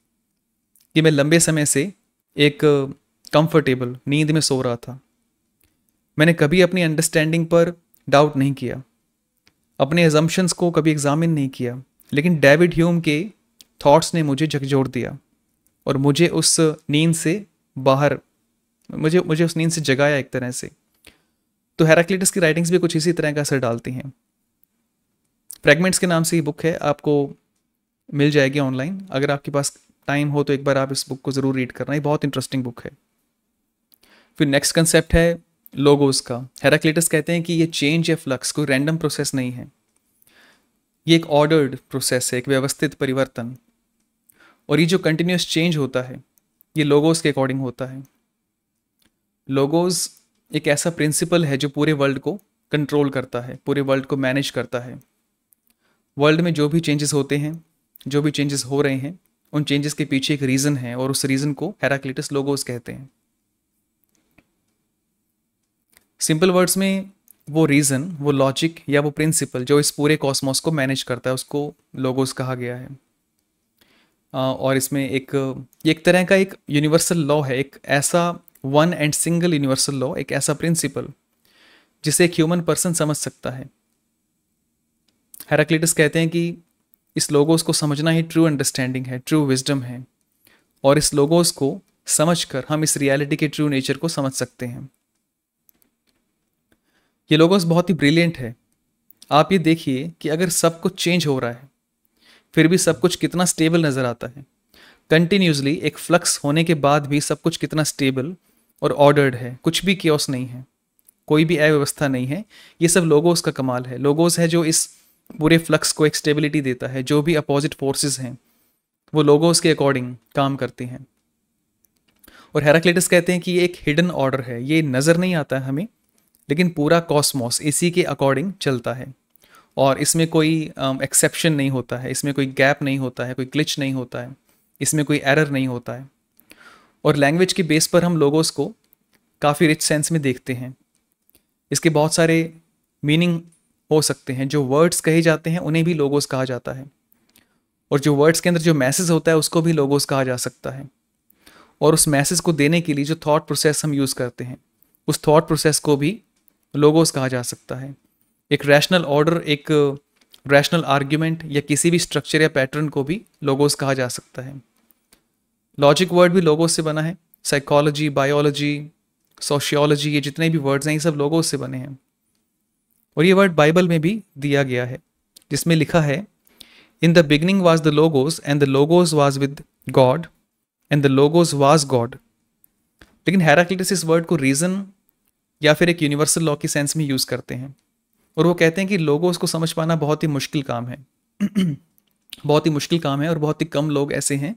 कि मैं लंबे समय से एक कंफर्टेबल नींद में सो रहा था। मैंने कभी अपनी अंडरस्टैंडिंग पर डाउट नहीं किया, अपने एजम्पशंस को कभी एग्जामिन नहीं किया, लेकिन डेविड ह्यूम के थॉट्स ने मुझे झकझोर दिया और मुझे उस नींद से बाहर मुझे उस नींद से जगाया एक तरह से। तो हेराक्लिटस की राइटिंग्स भी कुछ इसी तरह का असर डालती हैं। फ्रैगमेंट्स के नाम से ये बुक है, आपको मिल जाएगी ऑनलाइन। अगर आपके पास टाइम हो तो एक बार आप इस बुक को ज़रूर रीड करना, ये बहुत इंटरेस्टिंग बुक है। फिर नेक्स्ट कंसेप्ट है लोगोस का। हेराक्लिटस कहते हैं कि ये चेंज या फ्लक्स कोई रैंडम प्रोसेस नहीं है, ये एक ऑर्डर्ड प्रोसेस है, एक व्यवस्थित परिवर्तन। और ये जो कंटिन्यूस चेंज होता है ये लोगोस के अकॉर्डिंग होता है। लोगोस एक ऐसा प्रिंसिपल है जो पूरे वर्ल्ड को कंट्रोल करता है, पूरे वर्ल्ड को मैनेज करता है। वर्ल्ड में जो भी चेंजेस होते हैं, जो भी चेंजेस हो रहे हैं, उन चेंजेस के पीछे एक रीज़न है और उस रीज़न को हेराक्लिटस लोगोस कहते हैं। सिंपल वर्ड्स में वो रीज़न, वो लॉजिक या वो प्रिंसिपल जो इस पूरे कॉस्मोस को मैनेज करता है उसको लोगोस कहा गया है। और इसमें ये एक तरह का एक यूनिवर्सल लॉ है, एक ऐसा one and single universal law, एक ऐसा प्रिंसिपल जिसे एक ह्यूमन पर्सन समझ सकता है। हेराक्लिटस कहते हैं कि इस लोगोस को समझना ही ट्रू अंडरस्टैंडिंग है, ट्रू विजडम है, और इस लोगोस को समझकर हम इस रियलिटी के ट्रू नेचर को समझ सकते हैं। ये लोगोस बहुत ही ब्रिलियंट है। आप ये देखिए कि अगर सब कुछ चेंज हो रहा है फिर भी सब कुछ कितना स्टेबल नज़र आता है। कंटिन्यूसली एक फ्लक्स होने के बाद भी सब कुछ कितना स्टेबल और ऑर्डर्ड है, कुछ भी कियोस नहीं है, कोई भी अव्यवस्था नहीं है। ये सब लोगोस का कमाल है। लोगोस है जो इस पूरे फ्लक्स को एक स्टेबिलिटी देता है। जो भी अपोजिट फोर्सेस हैं वो लोगोस के अकॉर्डिंग काम करती हैं। और हेराक्लिटस कहते हैं कि ये एक हिडन ऑर्डर है, ये नज़र नहीं आता है हमें, लेकिन पूरा कॉस्मोस इसी के अकॉर्डिंग चलता है और इसमें कोई एक्सेप्शन नहीं होता है, इसमें कोई गैप नहीं होता है, कोई ग्लिच नहीं होता है, इसमें कोई एरर नहीं होता है। और लैंग्वेज के बेस पर हम लोगोस को काफ़ी रिच सेंस में देखते हैं। इसके बहुत सारे मीनिंग हो सकते हैं। जो वर्ड्स कहे जाते हैं उन्हें भी लोगोस कहा जाता है, और जो वर्ड्स के अंदर जो मैसेज होता है उसको भी लोगोस कहा जा सकता है। और उस मैसेज को देने के लिए जो थॉट प्रोसेस हम यूज़ करते हैं, उस थॉट प्रोसेस को भी लोगोस कहा जा सकता है। एक रैशनल ऑर्डर, एक रैशनल आर्ग्यूमेंट या किसी भी स्ट्रक्चर या पैटर्न को भी लोगोस कहा जा सकता है। लॉजिक वर्ड भी लोगोस से बना है। साइकोलॉजी, बायोलॉजी, सोशियोलॉजी, ये जितने भी वर्ड्स हैं ये सब लोगोस से बने हैं। और ये वर्ड बाइबल में भी दिया गया है, जिसमें लिखा है, in the beginning was the logos and the logos was with God and the logos was God. लेकिन हेराक्लिटस इस वर्ड को रीज़न या फिर एक यूनिवर्सल लॉ की सेंस में यूज़ करते हैं, और वो कहते हैं कि लोगोस को समझ पाना बहुत ही मुश्किल काम है। बहुत ही मुश्किल काम है और बहुत ही कम लोग ऐसे हैं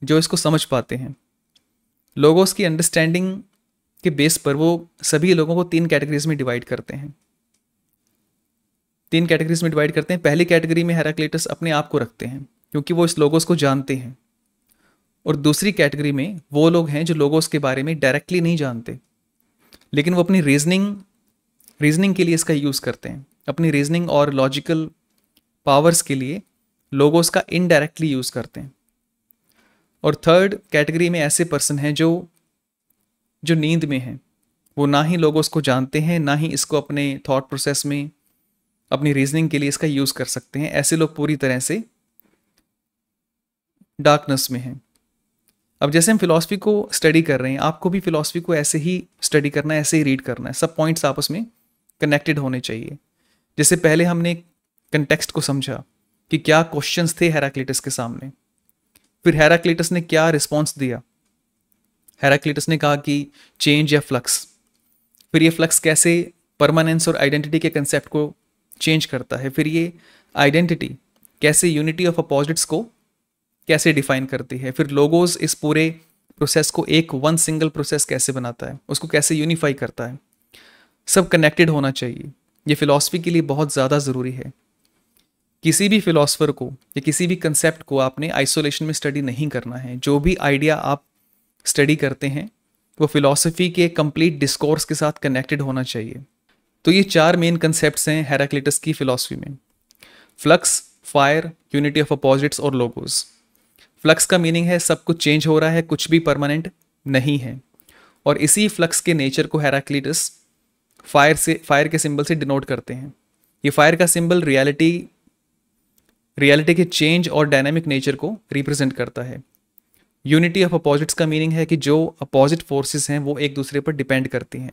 जो इसको समझ पाते हैं। लोगोस की अंडरस्टैंडिंग के बेस पर वो सभी लोगों को 3 कैटेगरीज में डिवाइड करते हैं। 3 कैटेगरीज में डिवाइड करते हैं। पहली कैटेगरी में हेराक्लिटस अपने आप को रखते हैं क्योंकि वो इस लोगोस को जानते हैं, और दूसरी कैटेगरी में वो लोग हैं जो लोगोस के बारे में डायरेक्टली नहीं जानते, लेकिन वो अपनी रीजनिंग के लिए इसका यूज़ करते हैं। अपनी रीजनिंग और लॉजिकल पावर्स के लिए लोगोस का इनडायरेक्टली यूज़ करते हैं। और थर्ड कैटेगरी में ऐसे पर्सन हैं जो नींद में हैं, वो ना ही लोगोस को जानते हैं, ना ही इसको अपने थॉट प्रोसेस में, अपनी रीजनिंग के लिए इसका यूज़ कर सकते हैं। ऐसे लोग पूरी तरह से डार्कनेस में हैं। अब जैसे हम फिलॉसफी को स्टडी कर रहे हैं, आपको भी फिलॉसफी को ऐसे ही स्टडी करना है, ऐसे ही रीड करना है। सब पॉइंट्स आपस में कनेक्टेड होने चाहिए। जैसे पहले हमने कंटेक्स्ट को समझा कि क्या क्वेश्चंस थे हेराक्लिटस के सामने, फिर हेराक्लिटस ने क्या रिस्पॉन्स दिया। हेराक्लिटस ने कहा कि चेंज या फ्लक्स, फिर ये फ्लक्स कैसे परमानेंस और आइडेंटिटी के कंसेप्ट को चेंज करता है, फिर ये आइडेंटिटी कैसे यूनिटी ऑफ अपोजिट्स को कैसे डिफाइन करती है, फिर लोगोस इस पूरे प्रोसेस को एक वन सिंगल प्रोसेस कैसे बनाता है, उसको कैसे यूनिफाई करता है। सब कनेक्टेड होना चाहिए। ये फिलॉसफी के लिए बहुत ज़्यादा ज़रूरी है। किसी भी फिलॉसफर को या किसी भी कंसेप्ट को आपने आइसोलेशन में स्टडी नहीं करना है। जो भी आइडिया आप स्टडी करते हैं वो फिलॉसफी के कंप्लीट डिस्कोर्स के साथ कनेक्टेड होना चाहिए। तो ये 4 मेन कंसेप्ट्स हैं हेराक्लिटस की फिलॉसफी में: flux, fire, unity of opposites और लोगोस। फ्लक्स का मीनिंग है सब कुछ चेंज हो रहा है, कुछ भी परमानेंट नहीं है, और इसी फ्लक्स के नेचर को हेराक्लिटस फायर के सिंबल से डिनोट करते हैं। ये फायर का सिंबल रियलिटी के चेंज और डायनामिक नेचर को रिप्रेजेंट करता है। यूनिटी ऑफ अपोजिट्स का मीनिंग है कि जो अपोजिट फोर्सेस हैं वो एक दूसरे पर डिपेंड करती हैं।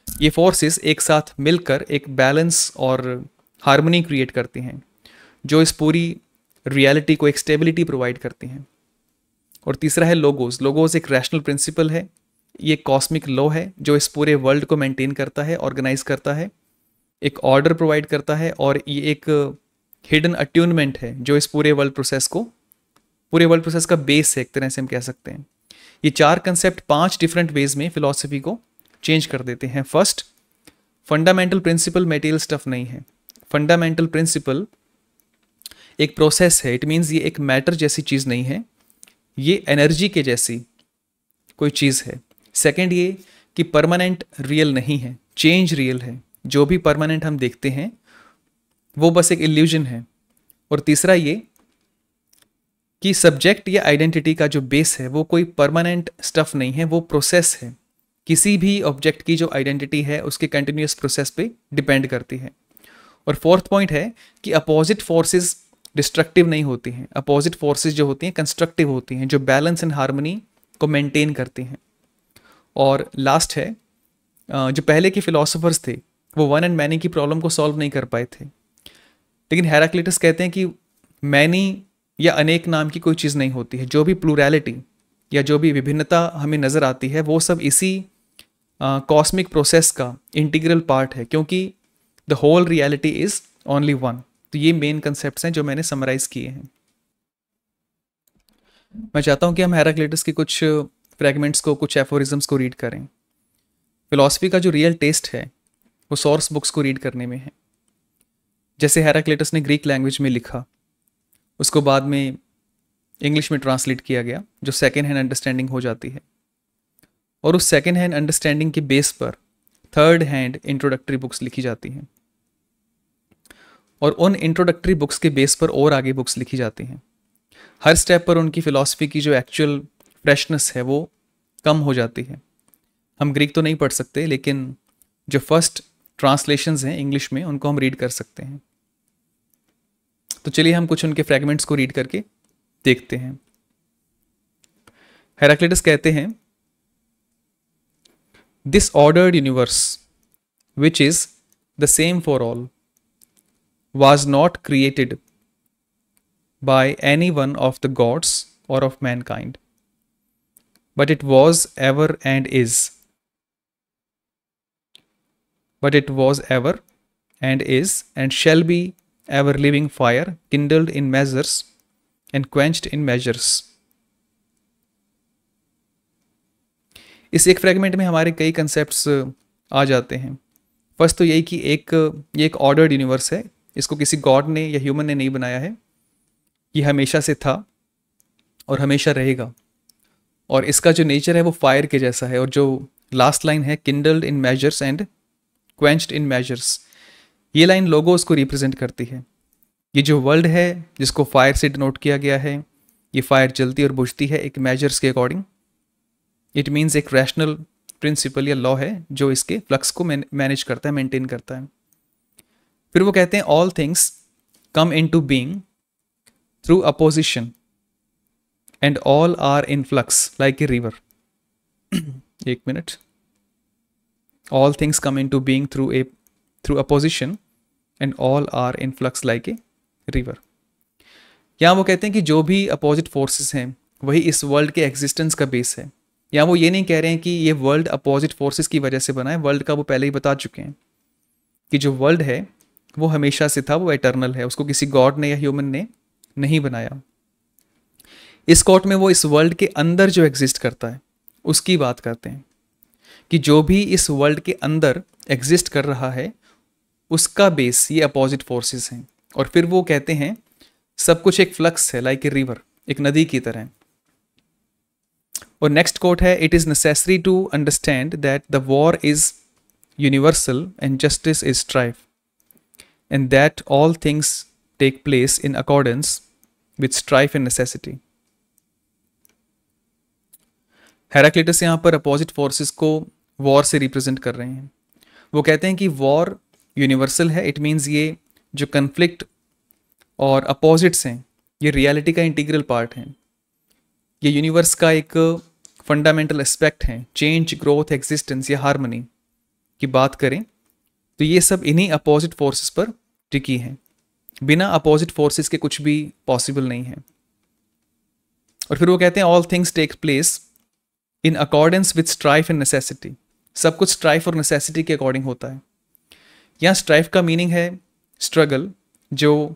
ये फोर्सेस एक साथ मिलकर एक बैलेंस और हार्मनी क्रिएट करती हैं, जो इस पूरी रियलिटी को एक स्टेबिलिटी प्रोवाइड करती हैं। और तीसरा है लोगोस। लोगोस एक रैशनल प्रिंसिपल है, ये कॉस्मिक लॉ है जो इस पूरे वर्ल्ड को मेंटेन करता है, ऑर्गेनाइज करता है, एक ऑर्डर प्रोवाइड करता है, और ये एक हिडन अट्यूनमेंट है जो इस पूरे वर्ल्ड प्रोसेस का बेस है, एक तरह से हम कह सकते हैं। ये 4 कंसेप्ट 5 डिफरेंट वेज में फिलॉसफी को चेंज कर देते हैं। First, fundamental principle material stuff नहीं है। फंडामेंटल प्रिंसिपल एक प्रोसेस है, इट मीन्स ये एक मैटर जैसी चीज़ नहीं है, ये एनर्जी के जैसी कोई चीज़ है। सेकेंड, ये कि परमानेंट रियल नहीं है, चेंज रियल है। जो भी परमानेंट हम देखते हैं वो बस एक इल्यूजन है। और तीसरा ये कि सब्जेक्ट या आइडेंटिटी का जो बेस है वो कोई परमानेंट स्टफ नहीं है, वो प्रोसेस है। किसी भी ऑब्जेक्ट की जो आइडेंटिटी है उसके कंटिन्यूस प्रोसेस पे डिपेंड करती है। और फोर्थ पॉइंट है कि अपोजिट फोर्सेस डिस्ट्रक्टिव नहीं होती हैं। अपोजिट फोर्सेस जो होती हैं कंस्ट्रक्टिव होती हैं, जो बैलेंस एंड हार्मनी को मेंटेन करती हैं। और लास्ट है, जो पहले के फिलोसोफर्स थे वो वन एंड मैनी की प्रॉब्लम को सॉल्व नहीं कर पाए थे, लेकिन हेराक्लिटस कहते हैं कि मैनी या अनेक नाम की कोई चीज़ नहीं होती है। जो भी प्लूरैलिटी या जो भी विभिन्नता हमें नज़र आती है वो सब इसी कॉस्मिक प्रोसेस का इंटीग्रल पार्ट है, क्योंकि the whole reality is only one. तो ये मेन कंसेप्ट्स हैं जो मैंने समराइज़ किए हैं। मैं चाहता हूँ कि हम हेराक्लिटस की कुछ फ्रेगमेंट्स को, कुछ एफोरिज्म्स को रीड करें। फिलॉसफी का जो रियल टेस्ट है वो सोर्स बुक्स को रीड करने में है। जैसे हेराक्लिटस ने ग्रीक लैंग्वेज में लिखा, उसको बाद में इंग्लिश में ट्रांसलेट किया गया, जो सेकेंड हैंड अंडरस्टैंडिंग हो जाती है। और उस सेकेंड हैंड अंडरस्टैंडिंग के बेस पर थर्ड हैंड इंट्रोडक्टरी बुक्स लिखी जाती हैं, और उन इंट्रोडक्टरी बुक्स के बेस पर और आगे बुक्स लिखी जाती हैं। हर स्टेप पर उनकी फ़िलॉसफी की जो एक्चुअल फ्रेशनेस है वो कम हो जाती है। हम ग्रीक तो नहीं पढ़ सकते, लेकिन जो फर्स्ट ट्रांसलेशंस हैं इंग्लिश में उनको हम रीड कर सकते हैं। तो चलिए हम कुछ उनके फ्रेगमेंट्स को रीड करके देखते हैं। हेराक्लिटस कहते हैं, this ordered universe which is the same for all was not created by any one of the gods or of mankind, but it was ever and is. But it was ever and is and shall be ever living fire, kindled in measures and quenched in measures. इस एक fragment में हमारे कई concepts आ जाते हैं। First तो यही कि ये एक ऑर्डर्ड यूनिवर्स है, इसको किसी गॉड ने या ह्यूमन ने नहीं बनाया है, ये हमेशा से था और हमेशा रहेगा। और इसका जो नेचर है वो फायर के जैसा है। और जो लास्ट लाइन है, kindled in measures and quenched in measures, ये लाइन लोगोस को रिप्रेजेंट करती है। ये जो वर्ल्ड है जिसको फायर से डिनोट किया गया है, ये फायर जलती और बुझती है एक मेजर्स के अकॉर्डिंग। इट मीन्स एक रैशनल प्रिंसिपल या लॉ है जो इसके फ्लक्स को मैनेज करता है, मेंटेन करता है। फिर वो कहते हैं, all things come into being through opposition and all are in flux like a river. एक minute. All things come into being through opposition and all are in flux like a river. यहाँ वो कहते हैं कि जो भी opposite forces हैं वही इस वर्ल्ड के एग्जिस्टेंस का बेस है। यहाँ वो ये नहीं कह रहे हैं कि ये वर्ल्ड अपोजिट फोर्सेस की वजह से बना है। वर्ल्ड का वो पहले ही बता चुके हैं कि जो वर्ल्ड है वो हमेशा से था, वो एटर्नल है, उसको किसी गॉड ने या ह्यूमन ने नहीं बनाया। इस कोट में वो इस वर्ल्ड के अंदर जो एग्जिस्ट करता है उसकी बात करते हैं कि जो भी इस वर्ल्ड के अंदर एग्जिस्ट कर रहा है उसका बेस ये अपोजिट फोर्सेस हैं। और फिर वो कहते हैं सब कुछ एक फ्लक्स है, लाइक ए रिवर, एक नदी की तरह। और नेक्स्ट कोट है, it is necessary to understand that the war is universal and justice is strife and that all things take place in accordance with strife and necessity. Heraclitus यहाँ पर opposite forces को war से represent कर रहे हैं। वो कहते हैं कि वॉर यूनिवर्सल है, इट मीन्स ये जो कन्फ्लिक्ट और अपोजिट्स हैं ये रियलिटी का इंटीग्रल पार्ट हैं, ये यूनिवर्स का एक फंडामेंटल एस्पेक्ट है। चेंज, ग्रोथ, एग्जिस्टेंस या हार्मनी की बात करें तो ये सब इन्हीं अपोजिट फोर्सेस पर टिकी हैं। बिना अपोजिट फोर्सेस के कुछ भी पॉसिबल नहीं है। और फिर वो कहते हैं, all things take place in accordance with strife and necessity. सब कुछ स्ट्राइफ और नेसेसिटी के अकॉर्डिंग होता है। यहाँ स्ट्राइफ का मीनिंग है स्ट्रगल, जो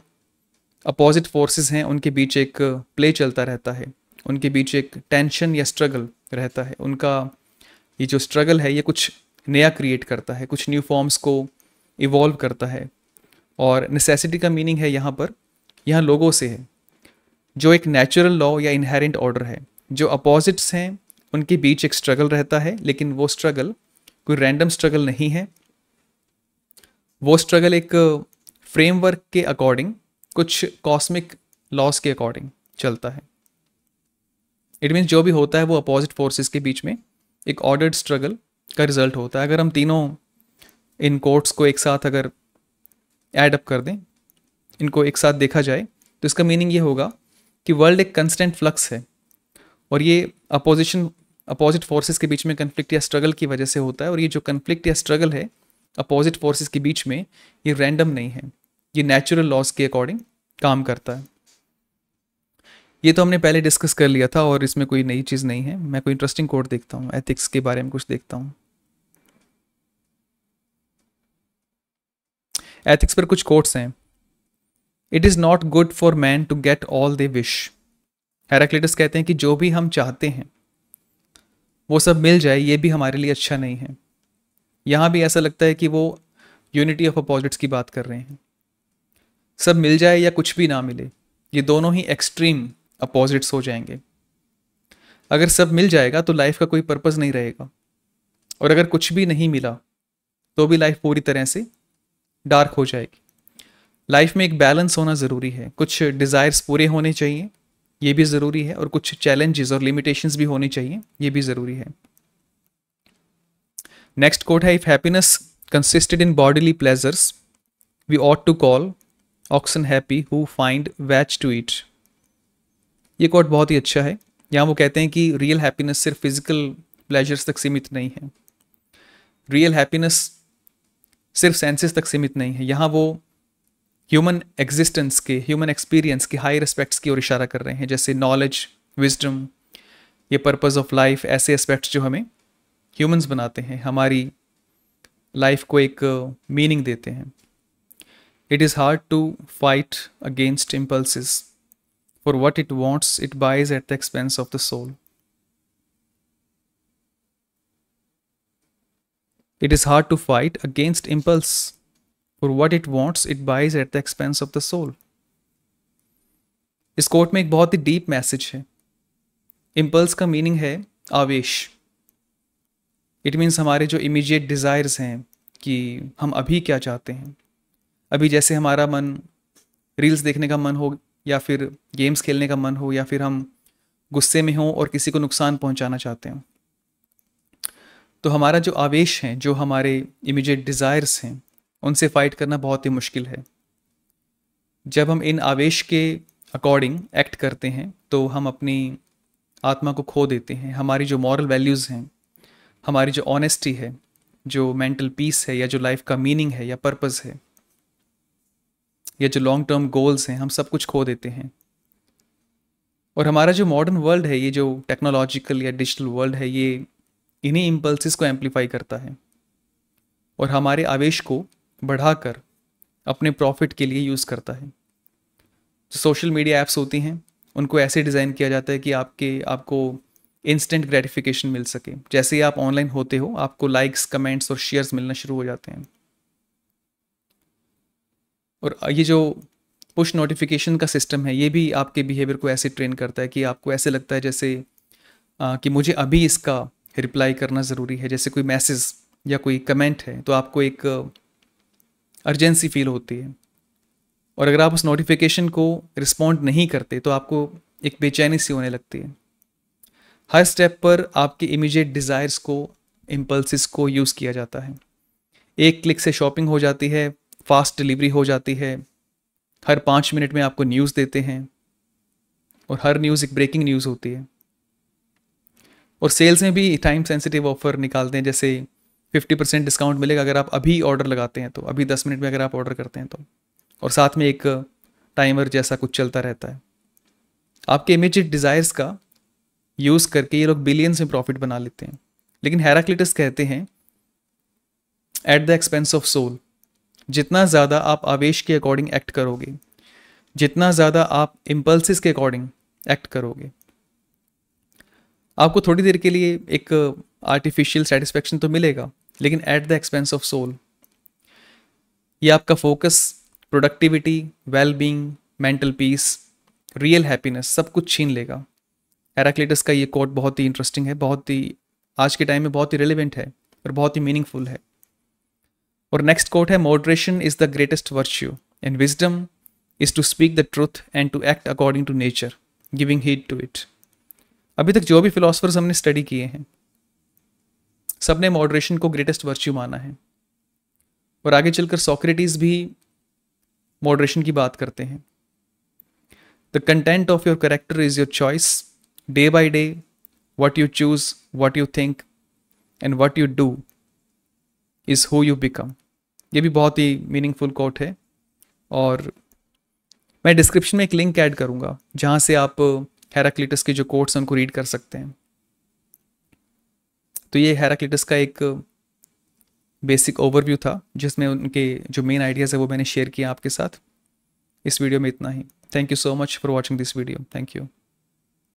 अपोजिट फोर्सेस हैं उनके बीच एक प्ले चलता रहता है, उनके बीच एक टेंशन या स्ट्रगल रहता है। उनका ये जो स्ट्रगल है ये कुछ नया क्रिएट करता है, कुछ न्यू फॉर्म्स को इवॉल्व करता है। और नेसेसिटी का मीनिंग है यहाँ लोगों से है, जो एक नेचुरल लॉ या इनहेरेंट ऑर्डर है। जो अपोजिट्स हैं उनके बीच एक स्ट्रगल रहता है, लेकिन वो स्ट्रगल कोई रैंडम स्ट्रगल नहीं है। वो स्ट्रगल एक फ्रेमवर्क के अकॉर्डिंग, कुछ कॉस्मिक लॉस के अकॉर्डिंग चलता है। इट मीन्स जो भी होता है वो अपोजिट फोर्सेस के बीच में एक ऑर्डर्ड स्ट्रगल का रिजल्ट होता है। अगर हम तीनों इन कोट्स को एक साथ अगर ऐड अप कर दें, इनको एक साथ देखा जाए, तो इसका मीनिंग ये होगा कि वर्ल्ड एक कंस्टेंट फ्लक्स है और ये अपोजिट फोर्सेस के बीच में कन्फ्लिक्ट या स्ट्रगल की वजह से होता है। और ये जो कन्फ्लिक्ट या स्ट्रगल है अपोजिट फोर्सेस के बीच में, ये रैंडम नहीं है, ये नेचुरल लॉज के अकॉर्डिंग काम करता है। ये तो हमने पहले डिस्कस कर लिया था और इसमें कोई नई चीज़ नहीं है। मैं कोई इंटरेस्टिंग कोट देखता हूँ, एथिक्स के बारे में कुछ देखता हूँ। एथिक्स पर कुछ कोट्स हैं। It is not good for man to get all they wish, Heraclitus कहते हैं कि जो भी हम चाहते हैं वो सब मिल जाए, ये भी हमारे लिए अच्छा नहीं है। यहाँ भी ऐसा लगता है कि वो यूनिटी ऑफ अपोजिट्स की बात कर रहे हैं। सब मिल जाए या कुछ भी ना मिले, ये दोनों ही एक्सट्रीम अपोजिट्स हो जाएंगे। अगर सब मिल जाएगा तो लाइफ का कोई पर्पस नहीं रहेगा, और अगर कुछ भी नहीं मिला तो भी लाइफ पूरी तरह से डार्क हो जाएगी। लाइफ में एक बैलेंस होना ज़रूरी है। कुछ डिज़ायर्स पूरे होने चाहिए, ये भी ज़रूरी है, और कुछ चैलेंजेस और लिमिटेशंस भी होनी चाहिए, ये भी ज़रूरी है। नेक्स्ट कोट है, if happiness consisted in bodily pleasures we ought to call oxen happy who find vetch to eat. ये कोट बहुत ही अच्छा है। यहाँ वो कहते हैं कि रियल हैप्पीनेस सिर्फ फिजिकल प्लेजर्स तक सीमित नहीं है, रियल हैप्पीनेस सिर्फ सेंसेस तक सीमित नहीं है। यहाँ वो ह्यूमन एग्जिस्टेंस के, ह्यूमन एक्सपीरियंस के हाई रिस्पेक्ट्स की ओर इशारा कर रहे हैं, जैसे नॉलेज, विजडम, ये पर्पस ऑफ लाइफ, ऐसे एस्पेक्ट्स जो हमें ह्यूमंस बनाते हैं, हमारी लाइफ को एक मीनिंग देते हैं। It is hard to fight against impulses for what it wants it buys at the expense of the soul. It is hard to fight against impulse, for what it wants it buys at the expense of the soul. इस coat में एक बहुत ही deep message है। Impulse का meaning है आवेश। It means हमारे जो इमीडिएट डिज़ायर्स हैं कि हम अभी क्या चाहते हैं। अभी जैसे हमारा मन रील्स देखने का मन हो, या फिर गेम्स खेलने का मन हो, या फिर हम गुस्से में हों और किसी को नुकसान पहुंचाना चाहते हैं, तो हमारा जो आवेश है, जो हमारे इमीडिएट डिज़ायर्स हैं, उनसे फाइट करना बहुत ही मुश्किल है। जब हम इन आवेश के अकॉर्डिंग एक्ट करते हैं तो हम अपनी आत्मा को खो देते हैं। हमारी जो मॉरल वैल्यूज़ हैं, हमारी जो ऑनेस्टी है, जो मेंटल पीस है, या जो लाइफ का मीनिंग है या पर्पस है, या जो लॉन्ग टर्म गोल्स हैं, हम सब कुछ खो देते हैं। और हमारा जो मॉडर्न वर्ल्ड है, ये जो टेक्नोलॉजिकल या डिजिटल वर्ल्ड है, ये इन्हीं इम्पल्सिस को एम्पलीफाई करता है और हमारे आवेश को बढ़ाकर अपने प्रॉफिट के लिए यूज़ करता है। जो सोशल मीडिया ऐप्स होती हैं, उनको ऐसे डिज़ाइन किया जाता है कि आपको इंस्टेंट ग्रेटिफिकेशन मिल सके। जैसे ही आप ऑनलाइन होते हो, आपको लाइक्स, कमेंट्स और शेयर्स मिलना शुरू हो जाते हैं। और ये जो पुश नोटिफिकेशन का सिस्टम है, ये भी आपके बिहेवियर को ऐसे ट्रेन करता है कि आपको ऐसे लगता है जैसे कि मुझे अभी इसका रिप्लाई करना ज़रूरी है। जैसे कोई मैसेज या कोई कमेंट है तो आपको एक अर्जेंसी फील होती है, और अगर आप उस नोटिफिकेशन को रिस्पॉन्ड नहीं करते तो आपको एक बेचैनी सी होने लगती है। हर स्टेप पर आपके इमीडिएट डिज़ायर्स को, इम्पल्सिस को यूज़ किया जाता है। एक क्लिक से शॉपिंग हो जाती है, फास्ट डिलीवरी हो जाती है, हर 5 मिनट में आपको न्यूज़ देते हैं, और हर न्यूज़ एक ब्रेकिंग न्यूज़ होती है। और सेल्स में भी टाइम सेंसिटिव ऑफर निकालते हैं, जैसे 50% डिस्काउंट मिलेगा अगर आप अभी ऑर्डर लगाते हैं, तो अभी 10 मिनट में अगर आप ऑर्डर करते हैं तो, और साथ में एक टाइमर जैसा कुछ चलता रहता है। आपके इमीडिएट डिज़ायर्स का यूज़ करके ये लोग बिलियंस में प्रॉफिट बना लेते हैं। लेकिन हेराक्लिटस कहते हैं at the expense of soul. जितना ज़्यादा आप आवेश के अकॉर्डिंग एक्ट करोगे, जितना ज़्यादा आप इम्पल्सिस के अकॉर्डिंग एक्ट करोगे, आपको थोड़ी देर के लिए एक आर्टिफिशियल सेटिस्फेक्शन तो मिलेगा, लेकिन at the expense of soul. ये आपका focus, productivity, well being, mental peace, real happiness सब कुछ छीन लेगा। हेराक्लिटस का ये कोट बहुत ही इंटरेस्टिंग है, बहुत ही आज के टाइम में बहुत ही रिलेवेंट है और बहुत ही मीनिंगफुल है। और नेक्स्ट कोट है, moderation is the greatest virtue and wisdom is to speak the truth and to act according to nature, giving heed to it. अभी तक जो भी फिलोसफर्स हमने स्टडी किए हैं, सबने मॉडरेशन को ग्रेटेस्ट वर्च्यू माना है, और आगे चलकर सोक्रेटिस भी मॉडरेशन की बात करते हैं। The content of your character is your choice, day by day what you choose, what you think and what you do is who you become। ये भी बहुत ही मीनिंगफुल कोट है, और मैं डिस्क्रिप्शन में एक लिंक ऐड करूँगा जहाँ से आप हेराक्लिटस के जो कोट्स हैं उनको रीड कर सकते हैं। तो ये हेराक्लिटस का एक बेसिक ओवरव्यू था, जिसमें उनके जो मेन आइडियाज़ है वो मैंने शेयर किया आपके साथ। इस वीडियो में इतना ही। Thank you so much for watching this video. Thank you.